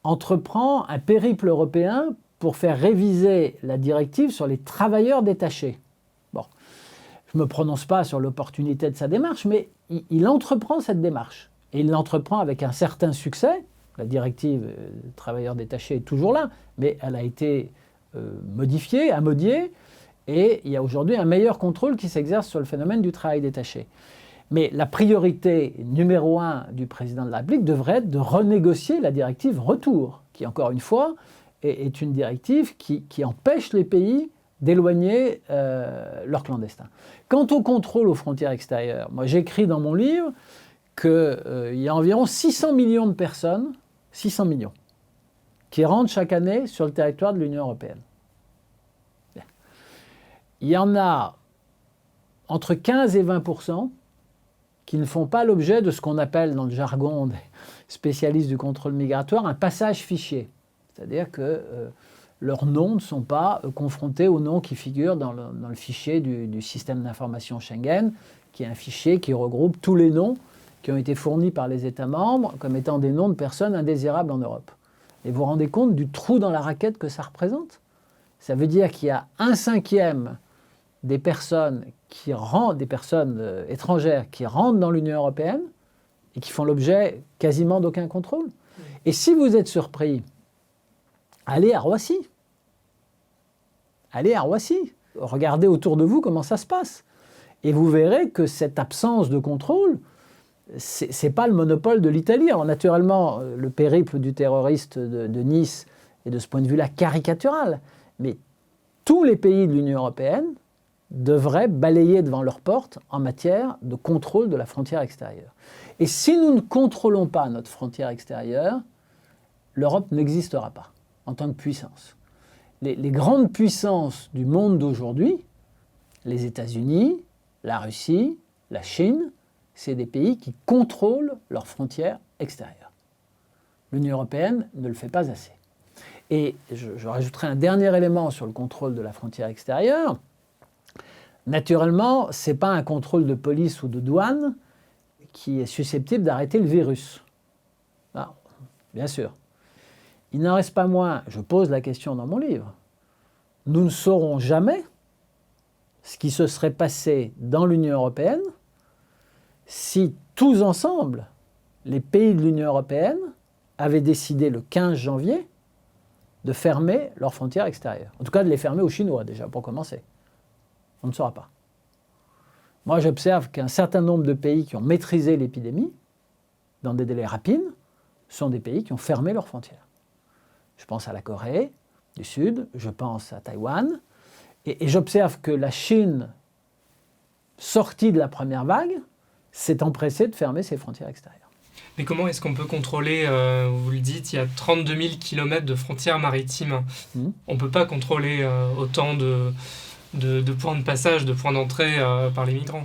entreprend un périple européen pour faire réviser la directive sur les travailleurs détachés. Bon, je ne me prononce pas sur l'opportunité de sa démarche, mais il entreprend cette démarche. Et il l'entreprend avec un certain succès. La directive travailleurs détachés est toujours là, mais elle a été modifiée, amodiée, et il y a aujourd'hui un meilleur contrôle qui s'exerce sur le phénomène du travail détaché. Mais la priorité numéro 1 du président de la République devrait être de renégocier la directive retour, qui, encore une fois, est une directive qui empêche les pays d'éloigner leurs clandestins. Quant au contrôle aux frontières extérieures, moi j'écris dans mon livre qu'il y a environ 600 millions de personnes, 600 millions, qui rentrent chaque année sur le territoire de l'Union européenne. Bien. Il y en a entre 15 et 20% qui ne font pas l'objet de ce qu'on appelle dans le jargon des spécialistes du contrôle migratoire un passage fichier. C'est-à-dire que leurs noms ne sont pas confrontés aux noms qui figurent dans le fichier du système d'information Schengen, qui est un fichier qui regroupe tous les noms qui ont été fournis par les États membres comme étant des noms de personnes indésirables en Europe. Et vous vous rendez compte du trou dans la raquette que ça représente ? Ça veut dire qu'il y a 1/5 des personnes étrangères qui rentrent dans l'Union européenne et qui font l'objet quasiment d'aucun contrôle. Et si vous êtes surpris, allez à Roissy. Allez à Roissy. Regardez autour de vous comment ça se passe. Et vous verrez que cette absence de contrôle, c'est pas le monopole de l'Italie. Alors naturellement, le périple du terroriste de Nice est de ce point de vue-là caricatural. Mais tous les pays de l'Union européenne devraient balayer devant leurs portes en matière de contrôle de la frontière extérieure. Et si nous ne contrôlons pas notre frontière extérieure, l'Europe n'existera pas en tant que puissance. Les grandes puissances du monde d'aujourd'hui, les États-Unis, la Russie, la Chine, c'est des pays qui contrôlent leurs frontières extérieures. L'Union européenne ne le fait pas assez. Et je rajouterai un dernier élément sur le contrôle de la frontière extérieure. Naturellement, ce n'est pas un contrôle de police ou de douane qui est susceptible d'arrêter le virus. Non, bien sûr. Il n'en reste pas moins, je pose la question dans mon livre, nous ne saurons jamais ce qui se serait passé dans l'Union européenne si tous ensemble, les pays de l'Union européenne avaient décidé le 15 janvier de fermer leurs frontières extérieures. En tout cas, de les fermer aux Chinois, déjà, pour commencer. On ne saura pas. Moi, j'observe qu'un certain nombre de pays qui ont maîtrisé l'épidémie, dans des délais rapides, sont des pays qui ont fermé leurs frontières. Je pense à la Corée du Sud, je pense à Taïwan, et j'observe que la Chine, sortie de la première vague, s'est empressée de fermer ses frontières extérieures. Mais comment est-ce qu'on peut contrôler, vous le dites, il y a 32 000 km de frontières maritimes. On ne peut pas contrôler autant de points de passage, de points d'entrée par les migrants.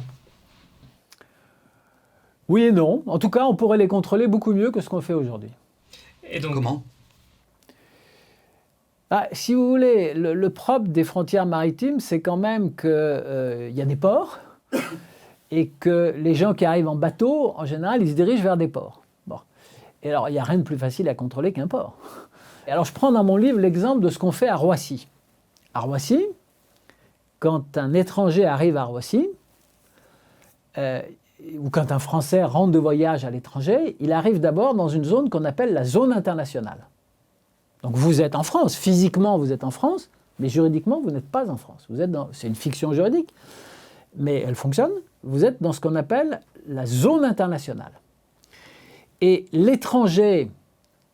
Oui et non. En tout cas, on pourrait les contrôler beaucoup mieux que ce qu'on fait aujourd'hui. Et donc, comment ? Si vous voulez, le propre des frontières maritimes, c'est quand même qu'il y a des ports et que les gens qui arrivent en bateau, en général, ils se dirigent vers des ports. Bon. Et alors, il n'y a rien de plus facile à contrôler qu'un port. Et alors, je prends dans mon livre l'exemple de ce qu'on fait à Roissy. À Roissy, quand un étranger arrive à Roissy, ou quand un Français rentre de voyage à l'étranger, il arrive d'abord dans une zone qu'on appelle la zone internationale. Donc vous êtes en France, physiquement vous êtes en France, mais juridiquement vous n'êtes pas en France. C'est une fiction juridique, mais elle fonctionne. Vous êtes dans ce qu'on appelle la zone internationale. Et l'étranger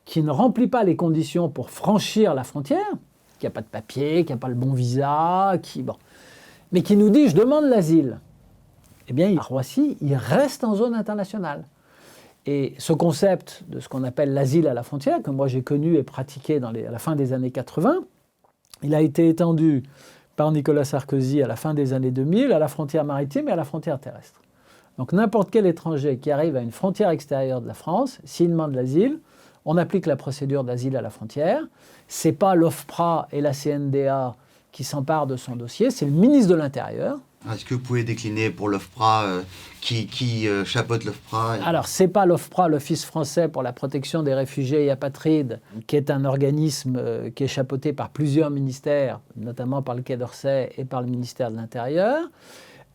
qui ne remplit pas les conditions pour franchir la frontière, qui n'a pas de papier, qui n'a pas le bon visa, mais qui nous dit « je demande l'asile », eh bien, à Roissy, il reste en zone internationale. Et ce concept de ce qu'on appelle l'asile à la frontière, que moi j'ai connu et pratiqué à la fin des années 80, il a été étendu par Nicolas Sarkozy à la fin des années 2000 à la frontière maritime et à la frontière terrestre. Donc n'importe quel étranger qui arrive à une frontière extérieure de la France, s'il demande l'asile, on applique la procédure d'asile à la frontière. Ce n'est pas l'OFPRA et la CNDA qui s'emparent de son dossier, c'est le ministre de l'Intérieur. Est-ce que vous pouvez décliner pour l'OFPRA, qui chapeaute l'OFPRA ? Alors, ce n'est pas l'OFPRA, l'Office français pour la protection des réfugiés et apatrides, qui est un organisme qui est chapeauté par plusieurs ministères, notamment par le Quai d'Orsay et par le ministère de l'Intérieur,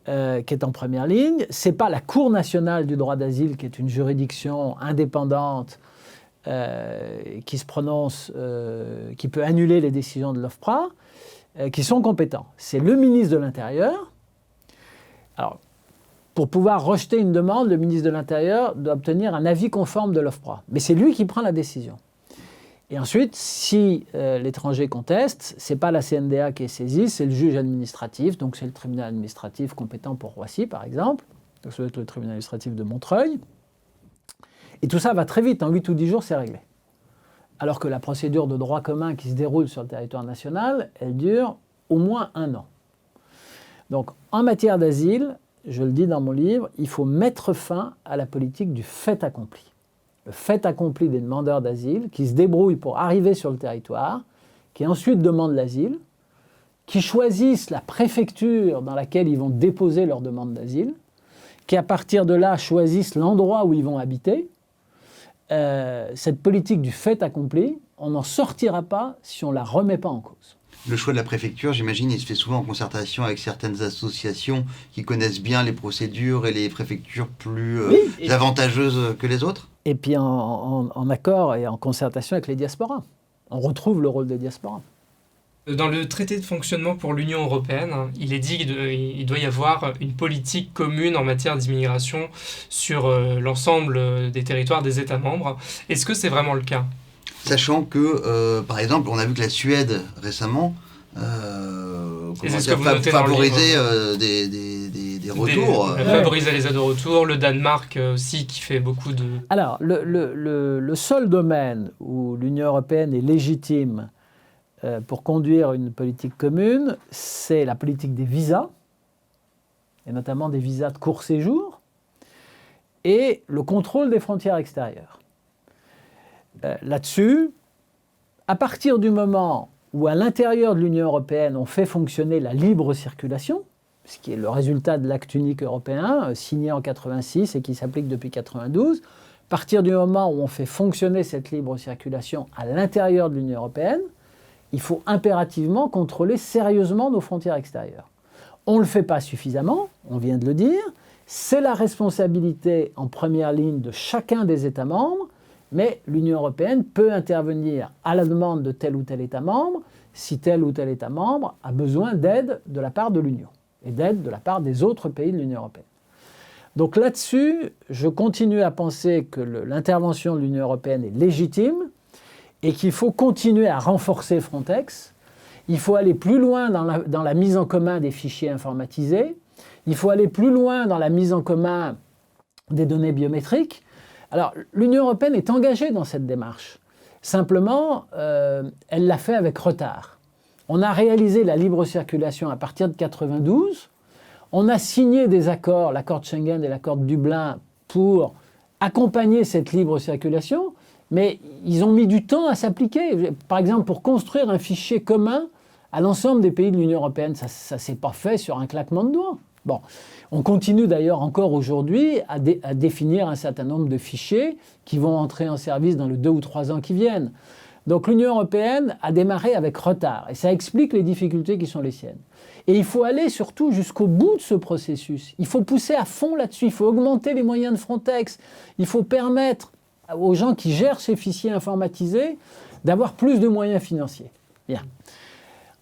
qui est en première ligne. Ce n'est pas la Cour nationale du droit d'asile, qui est une juridiction indépendante, qui se prononce, qui peut annuler les décisions de l'OFPRA, qui sont compétents. C'est le ministre de l'Intérieur. Alors, pour pouvoir rejeter une demande, le ministre de l'Intérieur doit obtenir un avis conforme de l'OFPRA. Mais c'est lui qui prend la décision. Et ensuite, si l'étranger conteste, ce n'est pas la CNDA qui est saisie, c'est le juge administratif, donc c'est le tribunal administratif compétent pour Roissy, par exemple. Donc ça doit être le tribunal administratif de Montreuil. Et tout ça va très vite, en 8 ou 10 jours, c'est réglé. Alors que la procédure de droit commun qui se déroule sur le territoire national, elle dure au moins 1 an. Donc, en matière d'asile, je le dis dans mon livre, il faut mettre fin à la politique du fait accompli. Le fait accompli des demandeurs d'asile qui se débrouillent pour arriver sur le territoire, qui ensuite demandent l'asile, qui choisissent la préfecture dans laquelle ils vont déposer leur demande d'asile, qui à partir de là choisissent l'endroit où ils vont habiter. Cette politique du fait accompli, on n'en sortira pas si on ne la remet pas en cause. Le choix de la préfecture, j'imagine, il se fait souvent en concertation avec certaines associations qui connaissent bien les procédures et les préfectures plus avantageuses que les autres. Et puis en accord et en concertation avec les diasporas. On retrouve le rôle des diasporas. Dans le traité de fonctionnement pour l'Union européenne, il est dit qu'il doit y avoir une politique commune en matière d'immigration sur l'ensemble des territoires des États membres. Est-ce que c'est vraiment le cas ? Sachant que, par exemple, on a vu que la Suède, récemment, favorisait des retours. Favorisait les aides de retour. Le Danemark aussi, qui fait beaucoup de... Alors, le seul domaine où l'Union européenne est légitime pour conduire une politique commune, c'est la politique des visas, et notamment des visas de court séjour, et le contrôle des frontières extérieures. Là-dessus, à partir du moment où à l'intérieur de l'Union européenne on fait fonctionner la libre circulation, ce qui est le résultat de l'acte unique européen signé en 86 et qui s'applique depuis 92, à partir du moment où on fait fonctionner cette libre circulation à l'intérieur de l'Union européenne, il faut impérativement contrôler sérieusement nos frontières extérieures. On ne le fait pas suffisamment, on vient de le dire, c'est la responsabilité en première ligne de chacun des États membres, mais l'Union européenne peut intervenir à la demande de tel ou tel État membre si tel ou tel État membre a besoin d'aide de la part de l'Union et d'aide de la part des autres pays de l'Union européenne. Donc là-dessus, je continue à penser que l'intervention de l'Union européenne est légitime et qu'il faut continuer à renforcer Frontex. Il faut aller plus loin dans la mise en commun des fichiers informatisés. Il faut aller plus loin dans la mise en commun des données biométriques. Alors, l'Union européenne est engagée dans cette démarche. Simplement, elle l'a fait avec retard. On a réalisé la libre circulation à partir de 1992. On a signé des accords, l'accord de Schengen et l'accord de Dublin, pour accompagner cette libre circulation, mais ils ont mis du temps à s'appliquer. Par exemple, pour construire un fichier commun à l'ensemble des pays de l'Union européenne, ça ne s'est pas fait sur un claquement de doigts. Bon, on continue d'ailleurs encore aujourd'hui à définir un certain nombre de fichiers qui vont entrer en service dans les 2 ou 3 ans qui viennent. Donc l'Union européenne a démarré avec retard et ça explique les difficultés qui sont les siennes. Et il faut aller surtout jusqu'au bout de ce processus. Il faut pousser à fond là-dessus, il faut augmenter les moyens de Frontex, il faut permettre aux gens qui gèrent ces fichiers informatisés d'avoir plus de moyens financiers. Bien.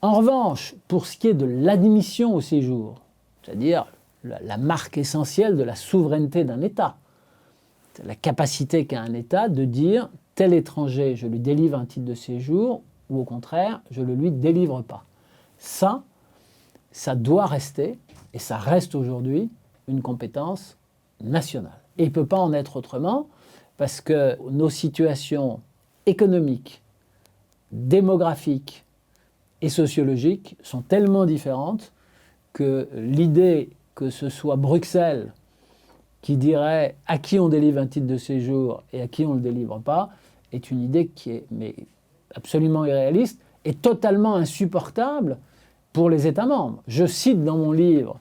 En revanche, pour ce qui est de l'admission au séjour, c'est-à-dire la marque essentielle de la souveraineté d'un État, c'est la capacité qu'a un État de dire tel étranger, je lui délivre un titre de séjour, ou au contraire, je ne le lui délivre pas. Ça doit rester, et ça reste aujourd'hui, une compétence nationale. Et il ne peut pas en être autrement, parce que nos situations économiques, démographiques et sociologiques sont tellement différentes que l'idée que ce soit Bruxelles qui dirait à qui on délivre un titre de séjour et à qui on ne le délivre pas est une idée qui est absolument irréaliste et totalement insupportable pour les États membres. Je cite dans mon livre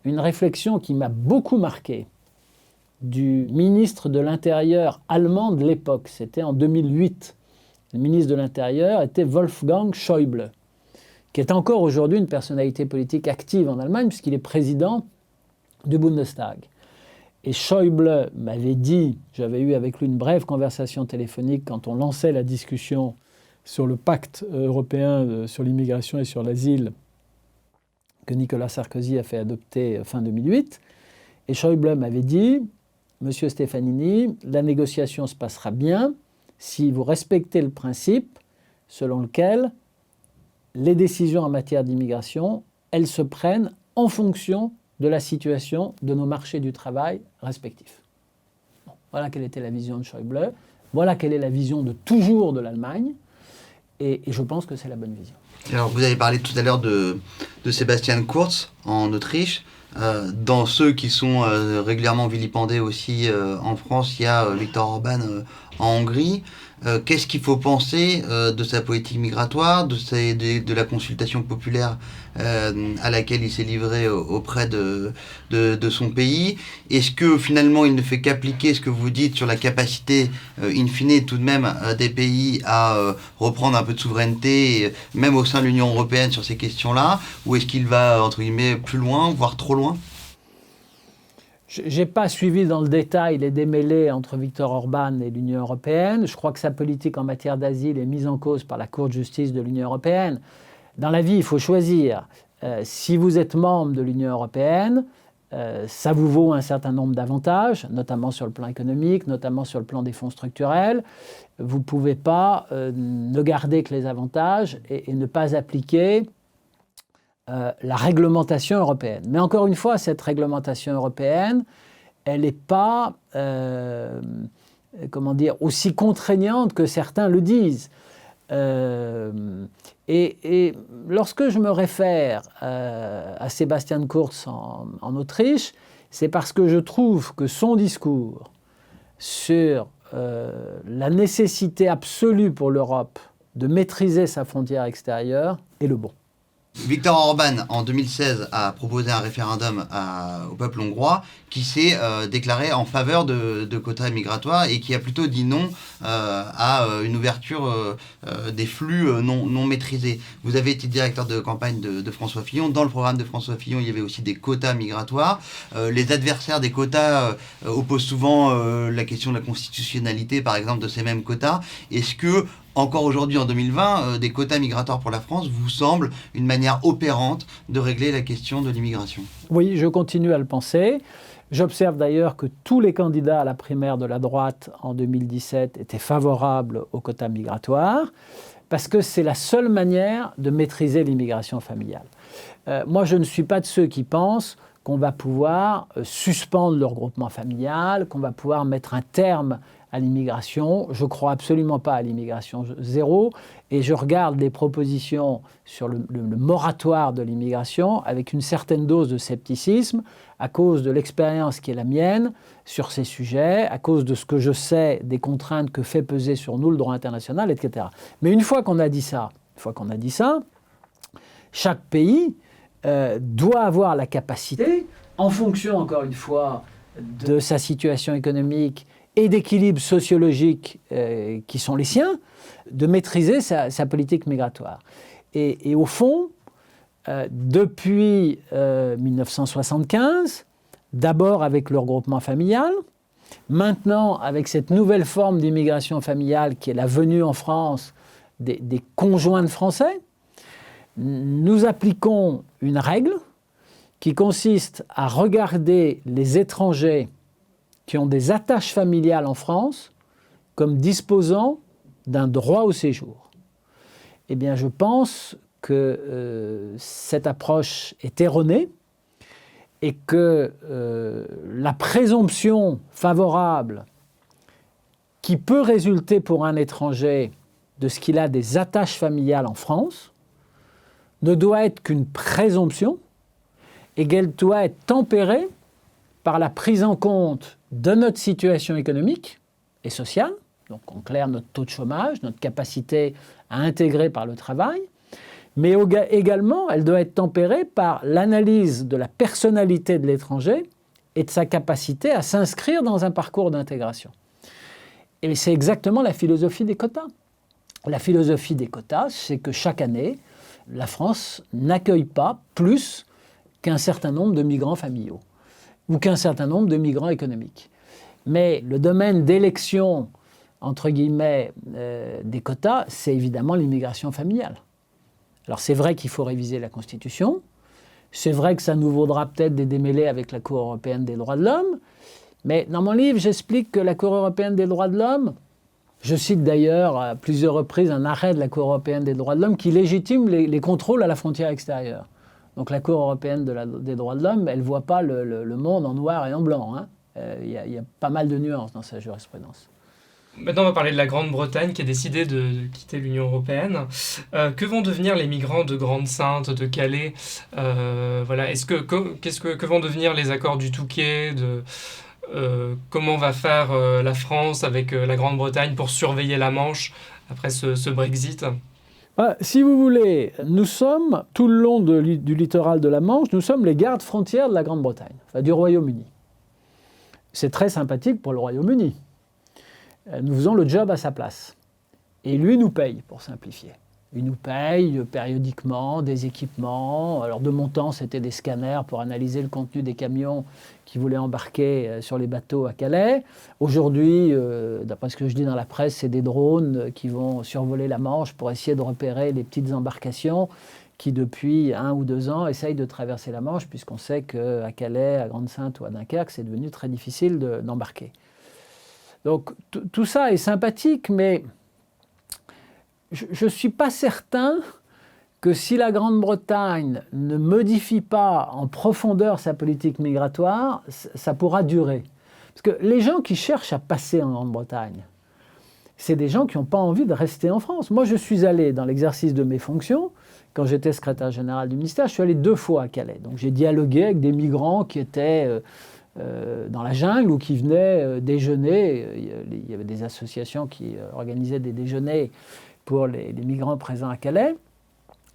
une réflexion qui m'a beaucoup marqué du ministre de l'Intérieur allemand de l'époque. C'était en 2008. Le ministre de l'Intérieur était Wolfgang Schäuble, qui est encore aujourd'hui une personnalité politique active en Allemagne, puisqu'il est président du Bundestag. Et Schäuble m'avait dit, j'avais eu avec lui une brève conversation téléphonique quand on lançait la discussion sur le pacte européen sur l'immigration et sur l'asile que Nicolas Sarkozy a fait adopter fin 2008. Et Schäuble m'avait dit, Monsieur Stefanini, la négociation se passera bien si vous respectez le principe selon lequel les décisions en matière d'immigration, elles se prennent en fonction de la situation de nos marchés du travail respectifs. Bon, voilà quelle était la vision de Schäuble, voilà quelle est la vision de toujours de l'Allemagne, et je pense que c'est la bonne vision. Alors, vous avez parlé tout à l'heure de Sebastian Kurz en Autriche. Dans ceux qui sont régulièrement vilipendés aussi en France, il y a Viktor Orban en Hongrie. qu'est-ce qu'il faut penser de sa politique migratoire, de la consultation populaire à laquelle il s'est livré auprès de son pays? Est-ce que finalement il ne fait qu'appliquer ce que vous dites sur la capacité in fine tout de même des pays à reprendre un peu de souveraineté, même au sein de l'Union européenne sur ces questions-là, ou est-ce qu'il va, entre guillemets, plus loin, voire trop loin? Je n'ai pas suivi dans le détail les démêlés entre Viktor Orban et l'Union européenne. Je crois que sa politique en matière d'asile est mise en cause par la Cour de justice de l'Union européenne. Dans la vie, il faut choisir. Si vous êtes membre de l'Union européenne, ça vous vaut un certain nombre d'avantages, notamment sur le plan économique, notamment sur le plan des fonds structurels. Vous ne pouvez pas ne garder que les avantages et ne pas appliquer la réglementation européenne. Mais encore une fois, cette réglementation européenne, elle n'est pas aussi contraignante que certains le disent. Et lorsque je me réfère à Sebastian Kurz en Autriche, c'est parce que je trouve que son discours sur la nécessité absolue pour l'Europe de maîtriser sa frontière extérieure est le bon. Viktor Orban, en 2016, a proposé un référendum au peuple hongrois qui s'est déclaré en faveur de quotas migratoires et qui a plutôt dit non à une ouverture des flux non maîtrisés. Vous avez été directeur de campagne de François Fillon. Dans le programme de François Fillon, il y avait aussi des quotas migratoires. Les adversaires des quotas opposent souvent la question de la constitutionnalité, par exemple, de ces mêmes quotas. Est-ce que encore aujourd'hui, en 2020, des quotas migratoires pour la France vous semblent une manière opérante de régler la question de l'immigration? Oui, je continue à le penser. J'observe d'ailleurs que tous les candidats à la primaire de la droite en 2017 étaient favorables aux quotas migratoires, parce que c'est la seule manière de maîtriser l'immigration familiale. Moi, je ne suis pas de ceux qui pensent qu'on va pouvoir suspendre le regroupement familial, qu'on va pouvoir mettre un terme à l'immigration. Je ne crois absolument pas à l'immigration zéro et je regarde les propositions sur le moratoire de l'immigration avec une certaine dose de scepticisme à cause de l'expérience qui est la mienne sur ces sujets, à cause de ce que je sais des contraintes que fait peser sur nous le droit international, etc. Mais une fois qu'on a dit ça, chaque pays doit avoir la capacité, en fonction, encore une fois, de sa situation économique et d'équilibres sociologiques qui sont les siens, de maîtriser sa politique migratoire. Et au fond, depuis 1975, d'abord avec le regroupement familial, maintenant avec cette nouvelle forme d'immigration familiale qui est la venue en France des conjoints de Français, nous appliquons une règle qui consiste à regarder les étrangers qui ont des attaches familiales en France comme disposant d'un droit au séjour. Eh bien, je pense que cette approche est erronée et que la présomption favorable qui peut résulter pour un étranger de ce qu'il a des attaches familiales en France ne doit être qu'une présomption et qu'elle doit être tempérée par la prise en compte de notre situation économique et sociale, donc en clair notre taux de chômage, notre capacité à intégrer par le travail, mais également elle doit être tempérée par l'analyse de la personnalité de l'étranger et de sa capacité à s'inscrire dans un parcours d'intégration. Et c'est exactement la philosophie des quotas. La philosophie des quotas, c'est que chaque année, la France n'accueille pas plus qu'un certain nombre de migrants familiaux ou qu'un certain nombre de migrants économiques. Mais le domaine d'élection, entre guillemets, des quotas, c'est évidemment l'immigration familiale. Alors c'est vrai qu'il faut réviser la Constitution, c'est vrai que ça nous vaudra peut-être des démêlés avec la Cour européenne des droits de l'homme, mais dans mon livre, j'explique que la Cour européenne des droits de l'homme, je cite d'ailleurs à plusieurs reprises un arrêt de la Cour européenne des droits de l'homme qui légitime les contrôles à la frontière extérieure. Donc la Cour européenne des droits de l'homme, elle ne voit pas le monde en noir et en blanc. Il y a pas mal de nuances dans sa jurisprudence. Maintenant, on va parler de la Grande-Bretagne qui a décidé de quitter l'Union européenne. Que vont devenir les migrants de Grande-Synthe, de Calais? Que vont devenir les accords du Touquet comment va faire la France avec la Grande-Bretagne pour surveiller la Manche après ce Brexit? Si vous voulez, nous sommes, tout le long du littoral de la Manche, nous sommes les gardes frontières de la Grande-Bretagne, enfin du Royaume-Uni. C'est très sympathique pour le Royaume-Uni. Nous faisons le job à sa place. Et lui nous paye, pour simplifier. Il nous paye périodiquement des équipements. Alors de mon temps, c'était des scanners pour analyser le contenu des camions qui voulaient embarquer sur les bateaux à Calais. Aujourd'hui, d'après ce que je dis dans la presse, c'est des drones qui vont survoler la Manche pour essayer de repérer les petites embarcations qui, depuis 1 ou 2 ans, essayent de traverser la Manche, puisqu'on sait qu'à Calais, à Grande-Synthe ou à Dunkerque, c'est devenu très difficile d'embarquer. Donc tout ça est sympathique, mais je ne suis pas certain que si la Grande-Bretagne ne modifie pas en profondeur sa politique migratoire, ça pourra durer. Parce que les gens qui cherchent à passer en Grande-Bretagne, c'est des gens qui n'ont pas envie de rester en France. Moi, je suis allé dans l'exercice de mes fonctions, quand j'étais secrétaire général du ministère, je suis allé 2 fois à Calais. Donc j'ai dialogué avec des migrants qui étaient dans la jungle ou qui venaient déjeuner. Il y avait des associations qui organisaient des déjeuners pour les migrants présents à Calais.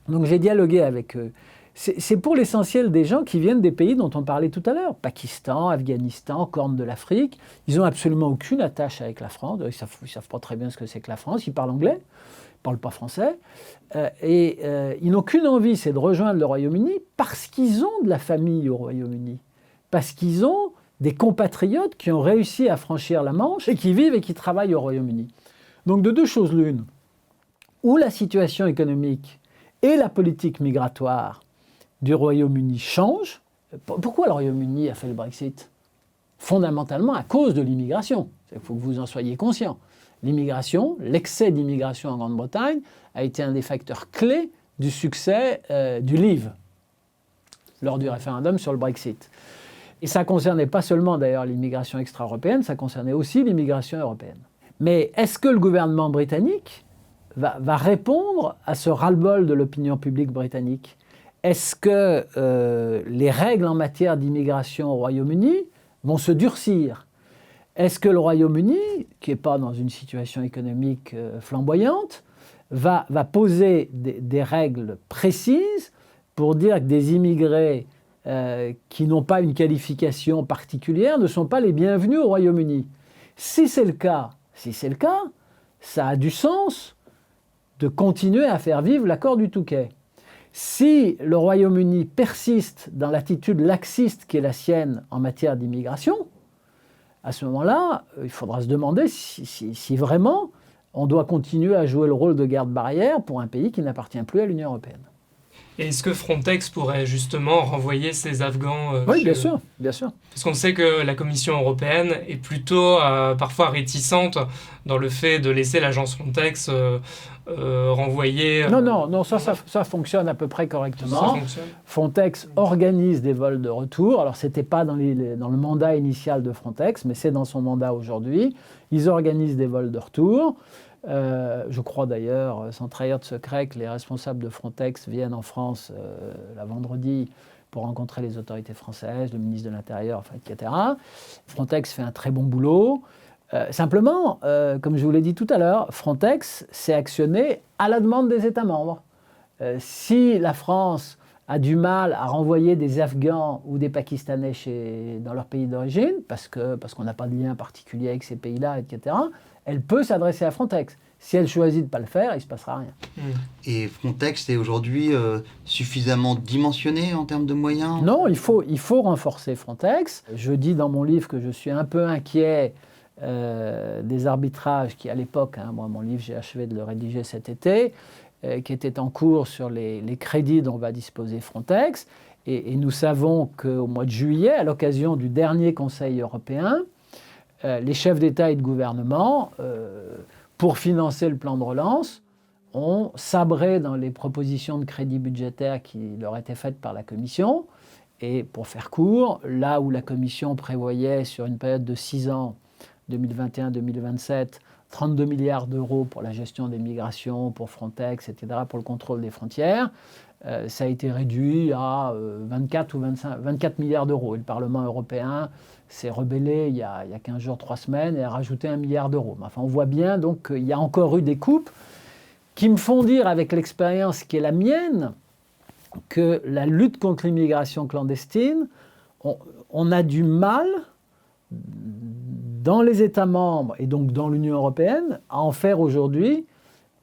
Donc j'ai dialogué avec eux. C'est pour l'essentiel des gens qui viennent des pays dont on parlait tout à l'heure. Pakistan, Afghanistan, Corne de l'Afrique. Ils n'ont absolument aucune attache avec la France. Ils ne savent pas très bien ce que c'est que la France. Ils parlent anglais, ils ne parlent pas français. Ils n'ont qu'une envie, c'est de rejoindre le Royaume-Uni parce qu'ils ont de la famille au Royaume-Uni. Parce qu'ils ont des compatriotes qui ont réussi à franchir la Manche et qui vivent et qui travaillent au Royaume-Uni. Donc de 2 choses l'une. Où la situation économique et la politique migratoire du Royaume-Uni changent. Pourquoi le Royaume-Uni a fait le Brexit? Fondamentalement à cause de l'immigration. Il faut que vous en soyez conscients. L'immigration, l'excès d'immigration en Grande-Bretagne a été un des facteurs clés du succès du Leave lors du référendum sur le Brexit. Et ça ne concernait pas seulement d'ailleurs l'immigration extra-européenne, ça concernait aussi l'immigration européenne. Mais est-ce que le gouvernement britannique va répondre à ce ras-le-bol de l'opinion publique britannique? Est-ce que les règles en matière d'immigration au Royaume-Uni vont se durcir? Est-ce que le Royaume-Uni, qui n'est pas dans une situation économique flamboyante, va poser des règles précises pour dire que des immigrés qui n'ont pas une qualification particulière ne sont pas les bienvenus au Royaume-Uni? Si c'est le cas, ça a du sens de continuer à faire vivre l'accord du Touquet. Si le Royaume-Uni persiste dans l'attitude laxiste qui est la sienne en matière d'immigration, à ce moment-là, il faudra se demander si vraiment on doit continuer à jouer le rôle de garde-barrière pour un pays qui n'appartient plus à l'Union européenne. Et est-ce que Frontex pourrait justement renvoyer ces Afghans Oui, bien sûr, bien sûr. Parce qu'on sait que la Commission européenne est plutôt parfois réticente dans le fait de laisser l'agence Frontex renvoyer... Non, ça fonctionne à peu près correctement. Frontex organise des vols de retour. Alors, ce n'était pas dans le mandat initial de Frontex, mais c'est dans son mandat aujourd'hui. Ils organisent des vols de retour. Je crois d'ailleurs, sans trahir de secret, que les responsables de Frontex viennent en France la vendredi pour rencontrer les autorités françaises, le ministre de l'Intérieur, enfin, etc. Frontex fait un très bon boulot. Simplement, comme je vous l'ai dit tout à l'heure, Frontex s'est actionné à la demande des États membres. Si la France a du mal à renvoyer des Afghans ou des Pakistanais dans leur pays d'origine, parce qu'on n'a pas de lien particulier avec ces pays-là, etc., elle peut s'adresser à Frontex. Si elle choisit de ne pas le faire, il ne se passera rien. Et Frontex est aujourd'hui suffisamment dimensionné en termes de moyens? Non, il faut renforcer Frontex. Je dis dans mon livre que je suis un peu inquiet des arbitrages qui, à l'époque, moi mon livre, j'ai achevé de le rédiger cet été, qui étaient en cours sur les crédits dont va disposer Frontex. Et nous savons qu'au mois de juillet, à l'occasion du dernier Conseil européen, les chefs d'État et de gouvernement, pour financer le plan de relance, ont sabré dans les propositions de crédit budgétaire qui leur étaient faites par la Commission. Et pour faire court, là où la Commission prévoyait sur une période de 6 ans, 2021-2027, 32 milliards d'euros pour la gestion des migrations, pour Frontex, etc., pour le contrôle des frontières, ça a été réduit à 24 ou 24 milliards d'euros. Et le Parlement européen s'est rebellé il y a 15 jours, 3 semaines, et a rajouté 1 milliard d'euros. Enfin, on voit bien donc qu'il y a encore eu des coupes qui me font dire, avec l'expérience qui est la mienne, que la lutte contre l'immigration clandestine, on a du mal, dans les États membres et donc dans l'Union européenne, à en faire aujourd'hui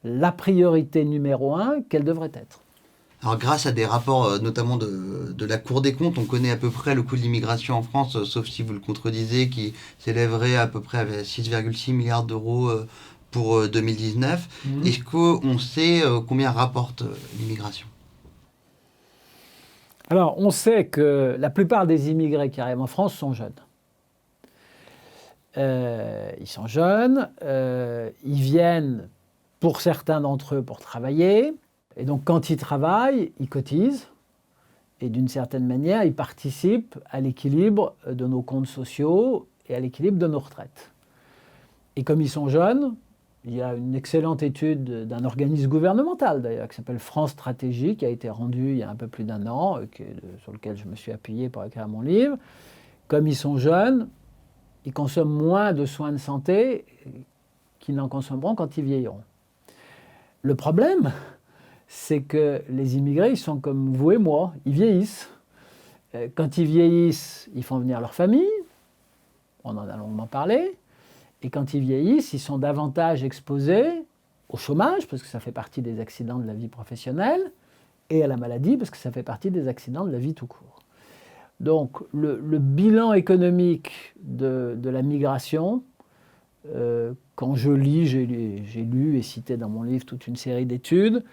la priorité numéro 1 qu'elle devrait être. Alors, grâce à des rapports, notamment de la Cour des comptes, on connaît à peu près le coût de l'immigration en France, sauf si vous le contredisez, qui s'élèverait à peu près à 6,6 milliards d'euros pour 2019. Est-ce qu'on sait combien rapporte l'immigration ? Alors, on sait que la plupart des immigrés qui arrivent en France sont jeunes. Ils sont jeunes, ils viennent, pour certains d'entre eux, pour travailler. Et donc, quand ils travaillent, ils cotisent. Et d'une certaine manière, ils participent à l'équilibre de nos comptes sociaux et à l'équilibre de nos retraites. Et comme ils sont jeunes, il y a une excellente étude d'un organisme gouvernemental, d'ailleurs, qui s'appelle France Stratégie, qui a été rendue il y a un peu plus d'1 an, sur lequel je me suis appuyé pour écrire mon livre. Comme ils sont jeunes, ils consomment moins de soins de santé qu'ils n'en consommeront quand ils vieilliront. Le problème, c'est que les immigrés, ils sont comme vous et moi, ils vieillissent. Quand ils vieillissent, ils font venir leur famille, on en a longuement parlé, et quand ils vieillissent, ils sont davantage exposés au chômage, parce que ça fait partie des accidents de la vie professionnelle, et à la maladie, parce que ça fait partie des accidents de la vie tout court. Donc le bilan économique de la migration, quand je lis, j'ai lu et cité dans mon livre toute une série d'études,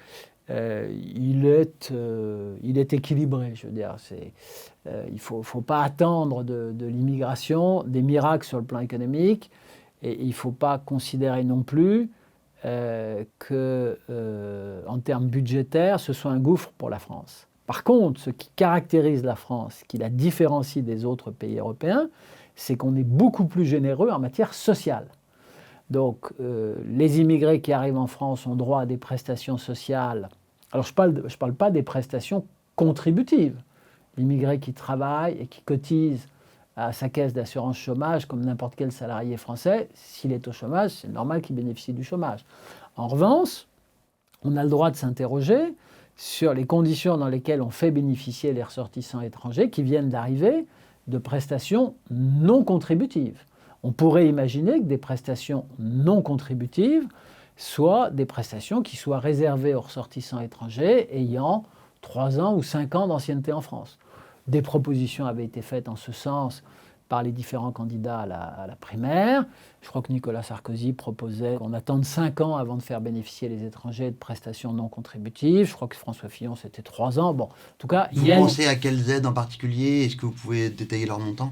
il est équilibré, je veux dire. Il ne faut pas attendre de l'immigration des miracles sur le plan économique, et il ne faut pas considérer non plus que, en termes budgétaires, ce soit un gouffre pour la France. Par contre, ce qui caractérise la France, qui la différencie des autres pays européens, c'est qu'on est beaucoup plus généreux en matière sociale. Donc, les immigrés qui arrivent en France ont droit à des prestations sociales. Alors, je parle pas des prestations contributives. L'immigré qui travaille et qui cotise à sa caisse d'assurance chômage, comme n'importe quel salarié français, s'il est au chômage, c'est normal qu'il bénéficie du chômage. En revanche, on a le droit de s'interroger sur les conditions dans lesquelles on fait bénéficier les ressortissants étrangers qui viennent d'arriver de prestations non contributives. On pourrait imaginer que des prestations non contributives soient des prestations qui soient réservées aux ressortissants étrangers ayant 3 ans ou 5 ans d'ancienneté en France. Des propositions avaient été faites en ce sens par les différents candidats à la primaire. Je crois que Nicolas Sarkozy proposait qu'on attende 5 ans avant de faire bénéficier les étrangers de prestations non contributives. Je crois que François Fillon, c'était 3 ans. Bon, en tout cas, vous pensez à quelles aides en particulier ? Est-ce que vous pouvez détailler leur montant ?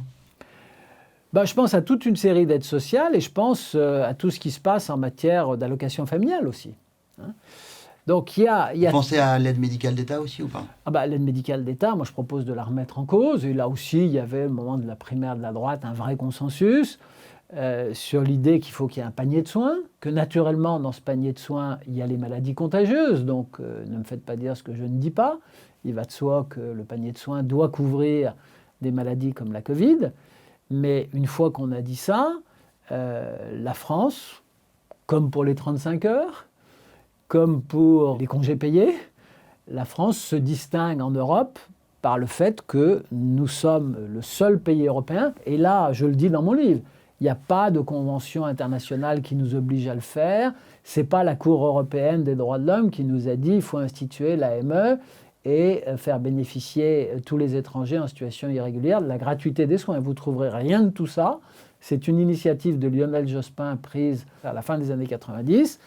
Je pense à toute une série d'aides sociales et je pense à tout ce qui se passe en matière d'allocation familiale aussi. Donc, vous pensez à l'aide médicale d'État aussi ou pas ? L'aide médicale d'État, moi je propose de la remettre en cause. Et là aussi, il y avait au moment de la primaire de la droite un vrai consensus sur l'idée qu'il faut qu'il y ait un panier de soins, que naturellement dans ce panier de soins, il y a les maladies contagieuses. Donc ne me faites pas dire ce que je ne dis pas. Il va de soi que le panier de soins doit couvrir des maladies comme la Covid. Mais une fois qu'on a dit ça, la France, comme pour les 35 heures, comme pour les congés payés, la France se distingue en Europe par le fait que nous sommes le seul pays européen, et là, je le dis dans mon livre, il n'y a pas de convention internationale qui nous oblige à le faire, ce n'est pas la Cour européenne des droits de l'homme qui nous a dit qu'il faut instituer l'AME et faire bénéficier tous les étrangers en situation irrégulière de la gratuité des soins. Vous ne trouverez rien de tout ça. C'est une initiative de Lionel Jospin prise à la fin des années 90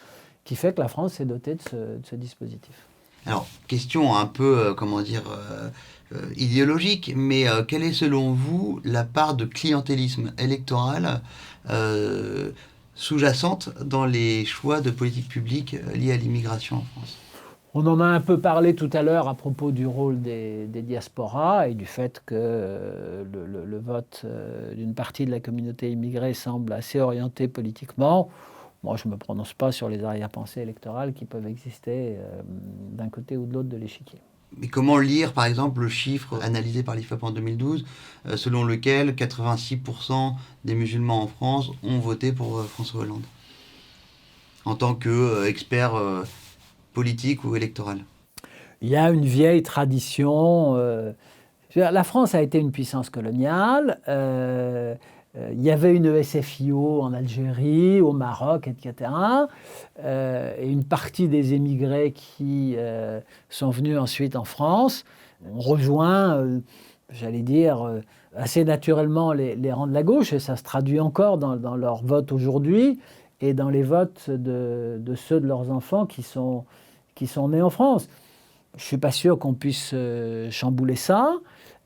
qui fait que la France s'est dotée de ce dispositif. Alors, question un peu, idéologique, mais quelle est selon vous la part de clientélisme électoral sous-jacente dans les choix de politique publique liés à l'immigration en France ? On en a un peu parlé tout à l'heure à propos du rôle des diasporas et du fait que le vote d'une partie de la communauté immigrée semble assez orienté politiquement. Moi, je ne me prononce pas sur les arrière-pensées électorales qui peuvent exister d'un côté ou de l'autre de l'échiquier. Mais comment lire, par exemple, le chiffre analysé par l'IFOP en 2012, selon lequel 86% des musulmans en France ont voté pour François Hollande, en tant qu'expert politique ou électoral? Il y a une vieille tradition. La France a été une puissance coloniale. Il y avait une SFIO en Algérie, au Maroc, etc. Et une partie des émigrés qui sont venus ensuite en France ont rejoint, j'allais dire, assez naturellement les rangs de la gauche, et ça se traduit encore dans leur vote aujourd'hui et dans les votes de ceux de leurs enfants qui sont nés en France. Je ne suis pas sûr qu'on puisse chambouler ça.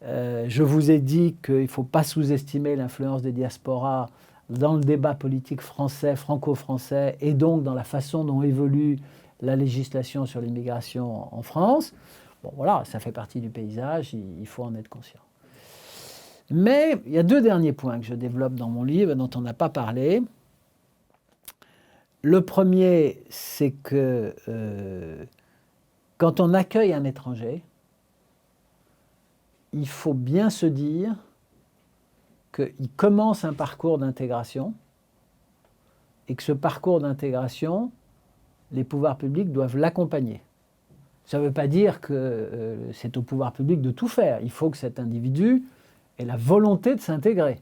Je vous ai dit qu'il ne faut pas sous-estimer l'influence des diasporas dans le débat politique français, franco-français, et donc dans la façon dont évolue la législation sur l'immigration en France. Bon, voilà, ça fait partie du paysage, il faut en être conscient. Mais il y a deux derniers points que je développe dans mon livre, dont on n'a pas parlé. Le premier, c'est que quand on accueille un étranger, il faut bien se dire qu'il commence un parcours d'intégration et que ce parcours d'intégration, les pouvoirs publics doivent l'accompagner. Ça ne veut pas dire que c'est au pouvoir public de tout faire. Il faut que cet individu ait la volonté de s'intégrer.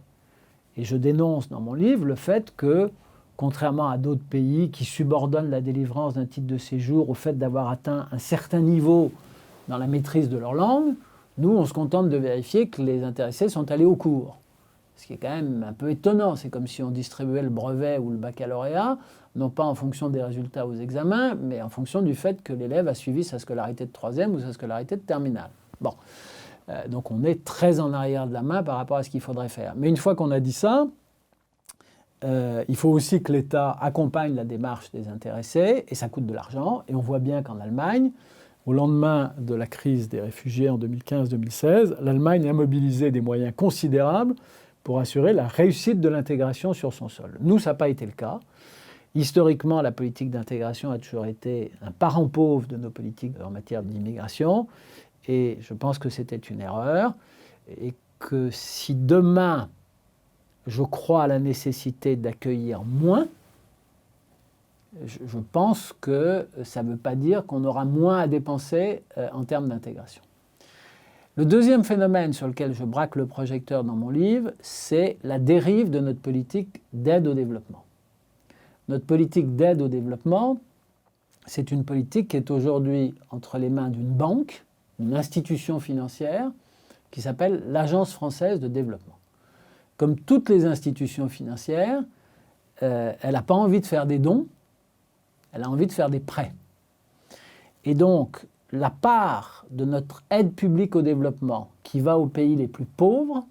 Et je dénonce dans mon livre le fait que, contrairement à d'autres pays qui subordonnent la délivrance d'un titre de séjour au fait d'avoir atteint un certain niveau dans la maîtrise de leur langue, nous, on se contente de vérifier que les intéressés sont allés au cours. Ce qui est quand même un peu étonnant. C'est comme si on distribuait le brevet ou le baccalauréat, non pas en fonction des résultats aux examens, mais en fonction du fait que l'élève a suivi sa scolarité de troisième ou sa scolarité de terminale. Bon. Donc on est très en arrière de la main par rapport à ce qu'il faudrait faire. Mais une fois qu'on a dit ça, il faut aussi que l'État accompagne la démarche des intéressés, et ça coûte de l'argent. Et on voit bien qu'en Allemagne, au lendemain de la crise des réfugiés en 2015-2016, l'Allemagne a mobilisé des moyens considérables pour assurer la réussite de l'intégration sur son sol. Nous, ça n'a pas été le cas. Historiquement, la politique d'intégration a toujours été un parent pauvre de nos politiques en matière d'immigration, et je pense que c'était une erreur, et que si demain, je crois à la nécessité d'accueillir moins, je pense que ça ne veut pas dire qu'on aura moins à dépenser en termes d'intégration. Le deuxième phénomène sur lequel je braque le projecteur dans mon livre, c'est la dérive de notre politique d'aide au développement. Notre politique d'aide au développement, c'est une politique qui est aujourd'hui entre les mains d'une banque, une institution financière, qui s'appelle l'Agence française de développement. Comme toutes les institutions financières, elle n'a pas envie de faire des dons, elle a envie de faire des prêts. Et donc, la part de notre aide publique au développement qui va aux pays les plus pauvres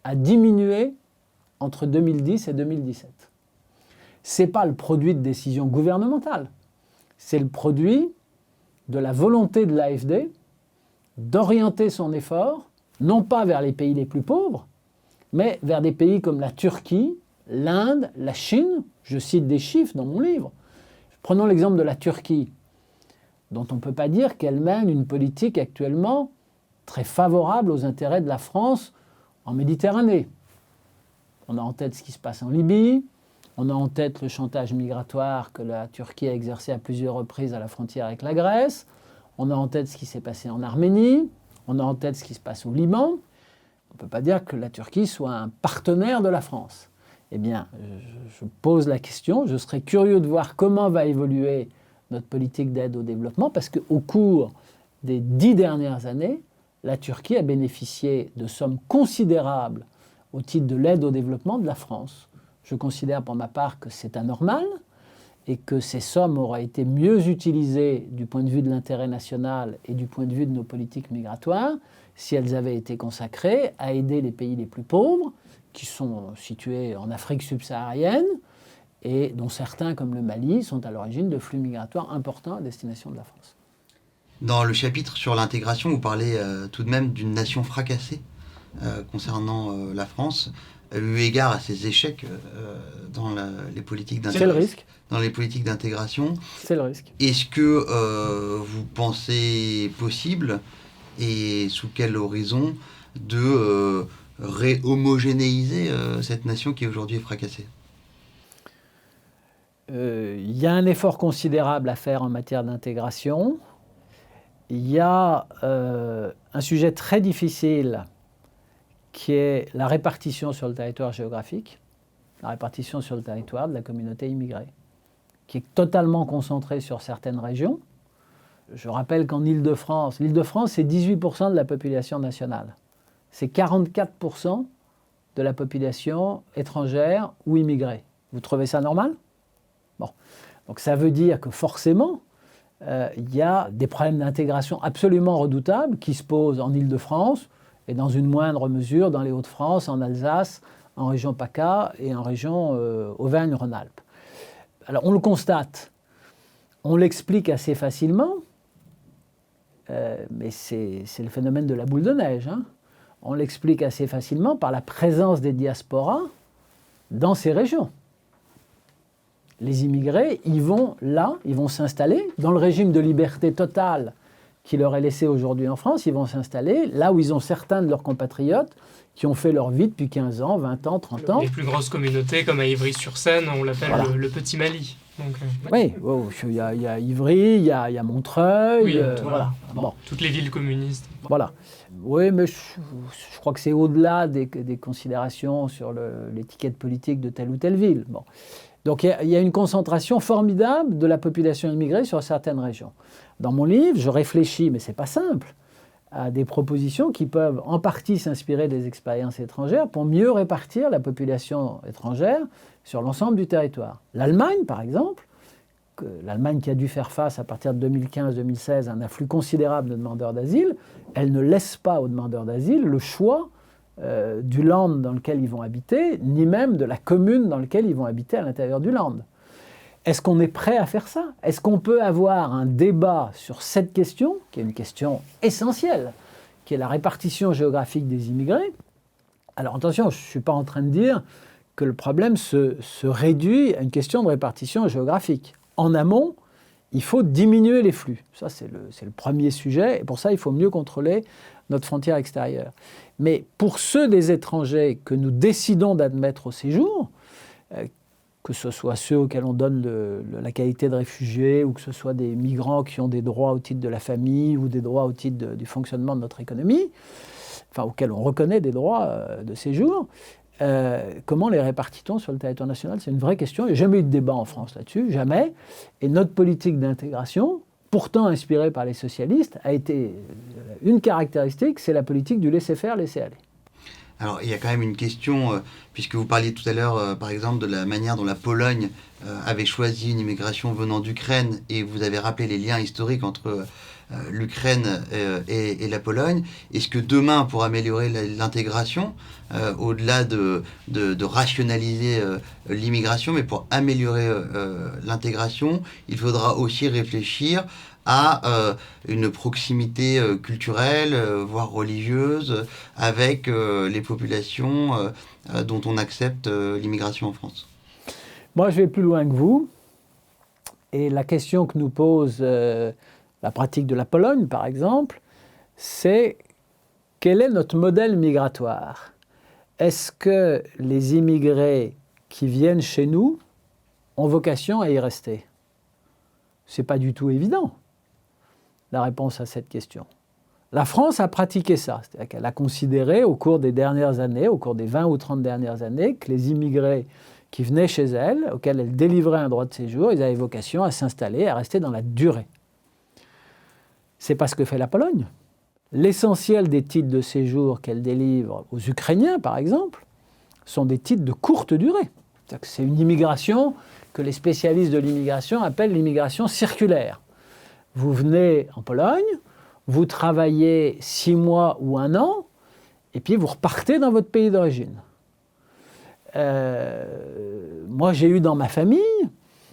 a diminué entre 2010 et 2017. Ce n'est pas le produit de décisions gouvernementales, c'est le produit de la volonté de l'AFD d'orienter son effort, non pas vers les pays les plus pauvres, mais vers des pays comme la Turquie, l'Inde, la Chine. Je cite des chiffres dans mon livre. Prenons l'exemple de la Turquie, dont on ne peut pas dire qu'elle mène une politique actuellement très favorable aux intérêts de la France en Méditerranée. On a en tête ce qui se passe en Libye, on a en tête le chantage migratoire que la Turquie a exercé à plusieurs reprises à la frontière avec la Grèce, on a en tête ce qui s'est passé en Arménie, on a en tête ce qui se passe au Liban. On ne peut pas dire que la Turquie soit un partenaire de la France. Eh bien, je pose la question, je serais curieux de voir comment va évoluer notre politique d'aide au développement, parce qu'au cours des 10 dernières années, la Turquie a bénéficié de sommes considérables au titre de l'aide au développement de la France. Je considère pour ma part que c'est anormal et que ces sommes auraient été mieux utilisées du point de vue de l'intérêt national et du point de vue de nos politiques migratoires si elles avaient été consacrées à aider les pays les plus pauvres, qui sont situés en Afrique subsaharienne et dont certains, comme le Mali, sont à l'origine de flux migratoires importants à destination de la France. Dans le chapitre sur l'intégration, vous parlez tout de même d'une nation fracassée concernant la France, eu égard à ses échecs dans les politiques d'intégration. C'est le risque. Dans les politiques d'intégration. C'est le risque. Est-ce que vous pensez possible et sous quel horizon de réhomogénéiser cette nation qui aujourd'hui est fracassée? Il y a un effort considérable à faire en matière d'intégration. Il y a un sujet très difficile qui est la répartition sur le territoire géographique, la répartition sur le territoire de la communauté immigrée, qui est totalement concentrée sur certaines régions. Je rappelle qu'en Île-de-France, l'Île-de-France, c'est 18% de la population nationale. C'est 44% de la population étrangère ou immigrée. Vous trouvez ça normal? Bon. Donc ça veut dire que forcément, il y a des problèmes d'intégration absolument redoutables qui se posent en Île-de-France et dans une moindre mesure dans les Hauts-de-France, en Alsace, en région PACA et en région Auvergne-Rhône-Alpes. Alors on le constate, on l'explique assez facilement, mais c'est le phénomène de la boule de neige. Hein. On l'explique assez facilement par la présence des diasporas dans ces régions. Les immigrés, ils vont là, ils vont s'installer dans le régime de liberté totale qui leur est laissé aujourd'hui en France, ils vont s'installer là où ils ont certains de leurs compatriotes qui ont fait leur vie depuis 15 ans, 20 ans, 30 ans. Les plus grosses communautés, comme à Ivry-sur-Seine, on l'appelle voilà. le Petit Mali. Donc, oui, il y a Ivry, il y a Montreuil, oui, voilà. Bon. Toutes les villes communistes. Voilà. Oui, mais je crois que c'est au-delà des considérations sur l'étiquette politique de telle ou telle ville. Bon. Donc il y a une concentration formidable de la population immigrée sur certaines régions. Dans mon livre, je réfléchis, mais ce n'est pas simple, à des propositions qui peuvent en partie s'inspirer des expériences étrangères pour mieux répartir la population étrangère sur l'ensemble du territoire. L'Allemagne, par exemple, l'Allemagne qui a dû faire face à partir de 2015-2016 à un afflux considérable de demandeurs d'asile, elle ne laisse pas aux demandeurs d'asile le choix du land dans lequel ils vont habiter, ni même de la commune dans laquelle ils vont habiter à l'intérieur du land. Est-ce qu'on est prêt à faire ça? Est-ce qu'on peut avoir un débat sur cette question, qui est une question essentielle, qui est la répartition géographique des immigrés? Alors attention, je ne suis pas en train de dire que le problème se réduit à une question de répartition géographique. En amont, il faut diminuer les flux. Ça, c'est le premier sujet, et pour ça, il faut mieux contrôler notre frontière extérieure. Mais pour ceux des étrangers que nous décidons d'admettre au séjour, que ce soit ceux auxquels on donne la qualité de réfugiés, ou que ce soit des migrants qui ont des droits au titre de la famille, ou des droits au titre du fonctionnement de notre économie, enfin auxquels on reconnaît des droits de séjour, comment les répartit-on sur le territoire national? C'est une vraie question. Il n'y a jamais eu de débat en France là-dessus, jamais. Et notre politique d'intégration, pourtant inspirée par les socialistes, a été une caractéristique, c'est la politique du laisser-faire, laisser-aller. Alors, il y a quand même une question, puisque vous parliez tout à l'heure, par exemple, de la manière dont la Pologne avait choisi une immigration venant d'Ukraine, et vous avez rappelé les liens historiques entre l'Ukraine et la Pologne. Est-ce que demain, pour améliorer l'intégration, au-delà de rationaliser l'immigration, mais pour améliorer l'intégration, il faudra aussi réfléchir à une proximité culturelle, voire religieuse, avec les populations dont on accepte l'immigration en France? Moi, je vais plus loin que vous. Et la question que nous pose la pratique de la Pologne, par exemple, c'est quel est notre modèle migratoire? Est-ce que les immigrés qui viennent chez nous ont vocation à y rester? Ce n'est pas du tout évident, la réponse à cette question. La France a pratiqué ça, c'est-à-dire qu'elle a considéré au cours des dernières années, au cours des 20 ou 30 dernières années, que les immigrés qui venaient chez elle, auxquels elle délivrait un droit de séjour, ils avaient vocation à s'installer, à rester dans la durée. C'est pas ce que fait la Pologne. L'essentiel des titres de séjour qu'elle délivre aux Ukrainiens, par exemple, sont des titres de courte durée. C'est-à-dire que c'est une immigration que les spécialistes de l'immigration appellent l'immigration circulaire. Vous venez en Pologne, vous travaillez 6 mois ou 1 an, et puis vous repartez dans votre pays d'origine. Moi, j'ai eu dans ma famille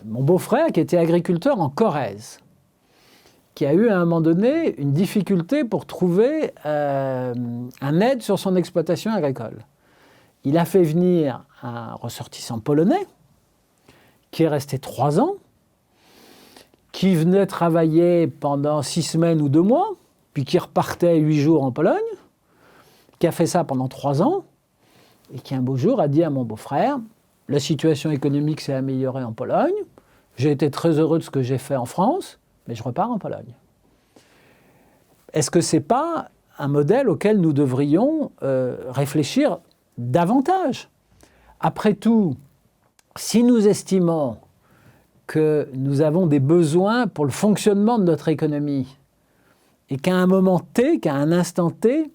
mon beau-frère qui était agriculteur en Corrèze, qui a eu à un moment donné une difficulté pour trouver un aide sur son exploitation agricole. Il a fait venir un ressortissant polonais qui est resté 3 ans, qui venait travailler pendant 6 semaines ou 2 mois, puis qui repartait 8 jours en Pologne, qui a fait ça pendant 3 ans, et qui un beau jour a dit à mon beau-frère, la situation économique s'est améliorée en Pologne, j'ai été très heureux de ce que j'ai fait en France, mais je repars en Pologne. Est-ce que ce n'est pas un modèle auquel nous devrions réfléchir davantage? Après tout, si nous estimons que nous avons des besoins pour le fonctionnement de notre économie et qu'à un moment T, qu'à un instant T,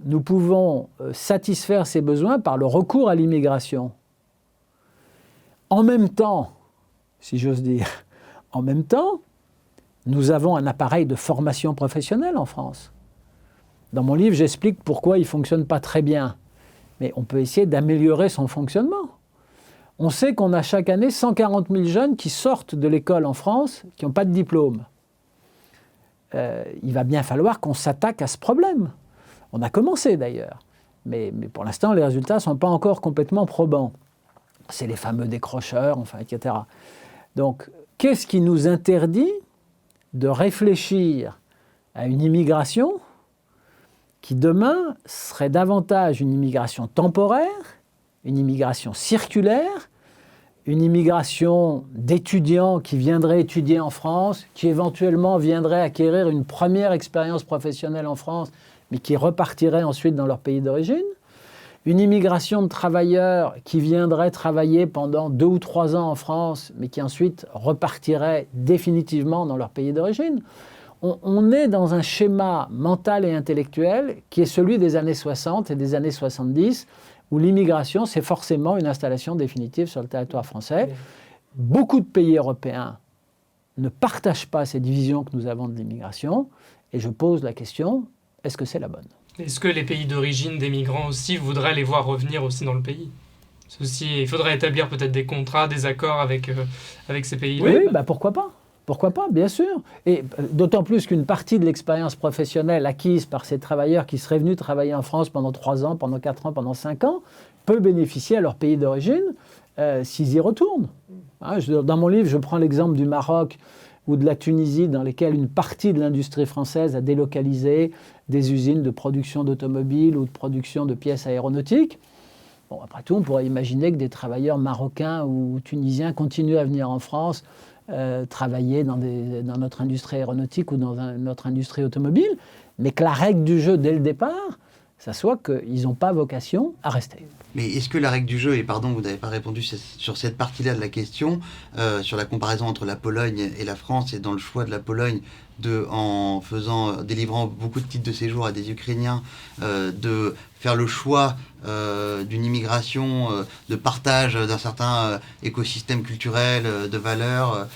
nous pouvons satisfaire ces besoins par le recours à l'immigration. En même temps, si j'ose dire, en même temps, nous avons un appareil de formation professionnelle en France. Dans mon livre, j'explique pourquoi il ne fonctionne pas très bien. Mais on peut essayer d'améliorer son fonctionnement. On sait qu'on a chaque année 140 000 jeunes qui sortent de l'école en France, qui n'ont pas de diplôme. Il va bien falloir qu'on s'attaque à ce problème. On a commencé d'ailleurs, mais pour l'instant, les résultats ne sont pas encore complètement probants. C'est les fameux décrocheurs, enfin, etc. Donc, qu'est-ce qui nous interdit de réfléchir à une immigration qui demain serait davantage une immigration temporaire, une immigration circulaire, une immigration d'étudiants qui viendraient étudier en France, qui éventuellement viendraient acquérir une première expérience professionnelle en France, mais qui repartiraient ensuite dans leur pays d'origine, une immigration de travailleurs qui viendraient travailler pendant 2 ou 3 ans en France, mais qui ensuite repartiraient définitivement dans leur pays d'origine. On est dans un schéma mental et intellectuel qui est celui des années 60 et des années 70, où l'immigration, c'est forcément une installation définitive sur le territoire français. Beaucoup de pays européens ne partagent pas cette vision que nous avons de l'immigration, et je pose la question, est-ce que c'est la bonne ? Est-ce que les pays d'origine des migrants aussi voudraient les voir revenir aussi dans le pays ? Il faudrait établir peut-être des contrats, des accords avec ces pays-là. Oui, bah pourquoi pas ? Pourquoi pas, bien sûr. Et d'autant plus qu'une partie de l'expérience professionnelle acquise par ces travailleurs qui seraient venus travailler en France pendant 3 ans, pendant 4 ans, pendant 5 ans, peut bénéficier à leur pays d'origine s'ils y retournent. Dans mon livre, je prends l'exemple du Maroc ou de la Tunisie, dans lesquels une partie de l'industrie française a délocalisé des usines de production d'automobiles ou de production de pièces aéronautiques. Bon, après tout, on pourrait imaginer que des travailleurs marocains ou tunisiens continuent à venir en France travailler dans notre industrie aéronautique ou dans notre industrie automobile, mais que la règle du jeu dès le départ, ça soit qu'ils n'ont pas vocation à rester. Mais est-ce que la règle du jeu, et pardon, vous n'avez pas répondu sur cette partie-là de la question, sur la comparaison entre la Pologne et la France, et dans le choix de la Pologne, en délivrant beaucoup de titres de séjour à des Ukrainiens, de faire le choix d'une immigration, de partage d'un certain écosystème culturel, de valeurs,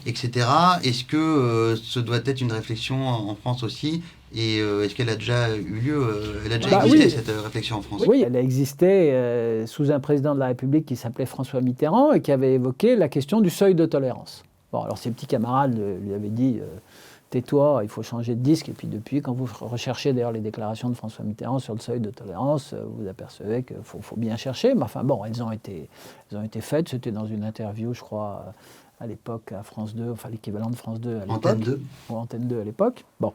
etc. Est-ce que ce doit être une réflexion en France aussi ? Et est-ce qu'elle a déjà eu lieu, elle a déjà existé, oui. cette réflexion en France ? Oui, elle a existé sous un président de la République qui s'appelait François Mitterrand et qui avait évoqué la question du seuil de tolérance. Bon, alors ses petits camarades lui avaient dit tais-toi, il faut changer de disque. Et puis depuis, quand vous recherchez d'ailleurs les déclarations de François Mitterrand sur le seuil de tolérance, vous apercevez qu'il faut bien chercher. Mais enfin bon, elles ont été faites. C'était dans une interview, je crois, à l'époque à France 2, enfin l'équivalent de France 2 à l'époque. Antenne 2. Ou Antenne 2 à l'époque. Bon.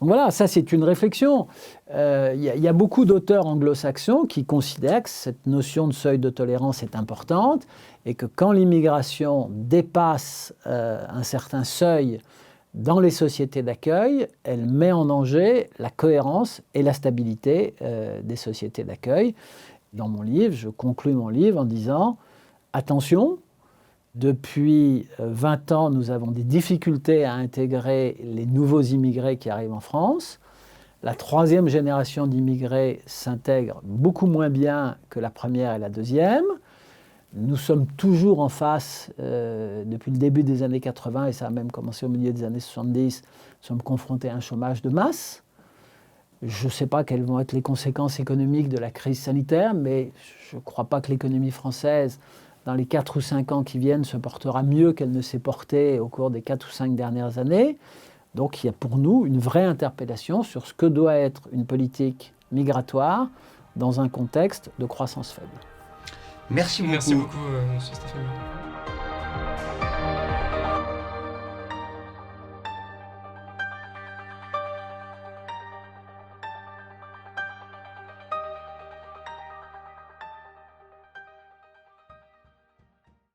Donc voilà, ça c'est une réflexion. Il y a beaucoup d'auteurs anglo-saxons qui considèrent que cette notion de seuil de tolérance est importante et que quand l'immigration dépasse un certain seuil dans les sociétés d'accueil, elle met en danger la cohérence et la stabilité des sociétés d'accueil. Dans mon livre, je conclus mon livre en disant « Attention ». Depuis 20 ans, nous avons des difficultés à intégrer les nouveaux immigrés qui arrivent en France. La 3e génération d'immigrés s'intègre beaucoup moins bien que la première et la 2e. Nous sommes toujours en face, depuis le début des années 80, et ça a même commencé au milieu des années 70, nous sommes confrontés à un chômage de masse. Je ne sais pas quelles vont être les conséquences économiques de la crise sanitaire, mais je ne crois pas que l'économie française, dans les 4 ou 5 ans qui viennent, se portera mieux qu'elle ne s'est portée au cours des 4 ou 5 dernières années. Donc il y a pour nous une vraie interpellation sur ce que doit être une politique migratoire dans un contexte de croissance faible. Merci beaucoup. Merci beaucoup, M. Stéphane.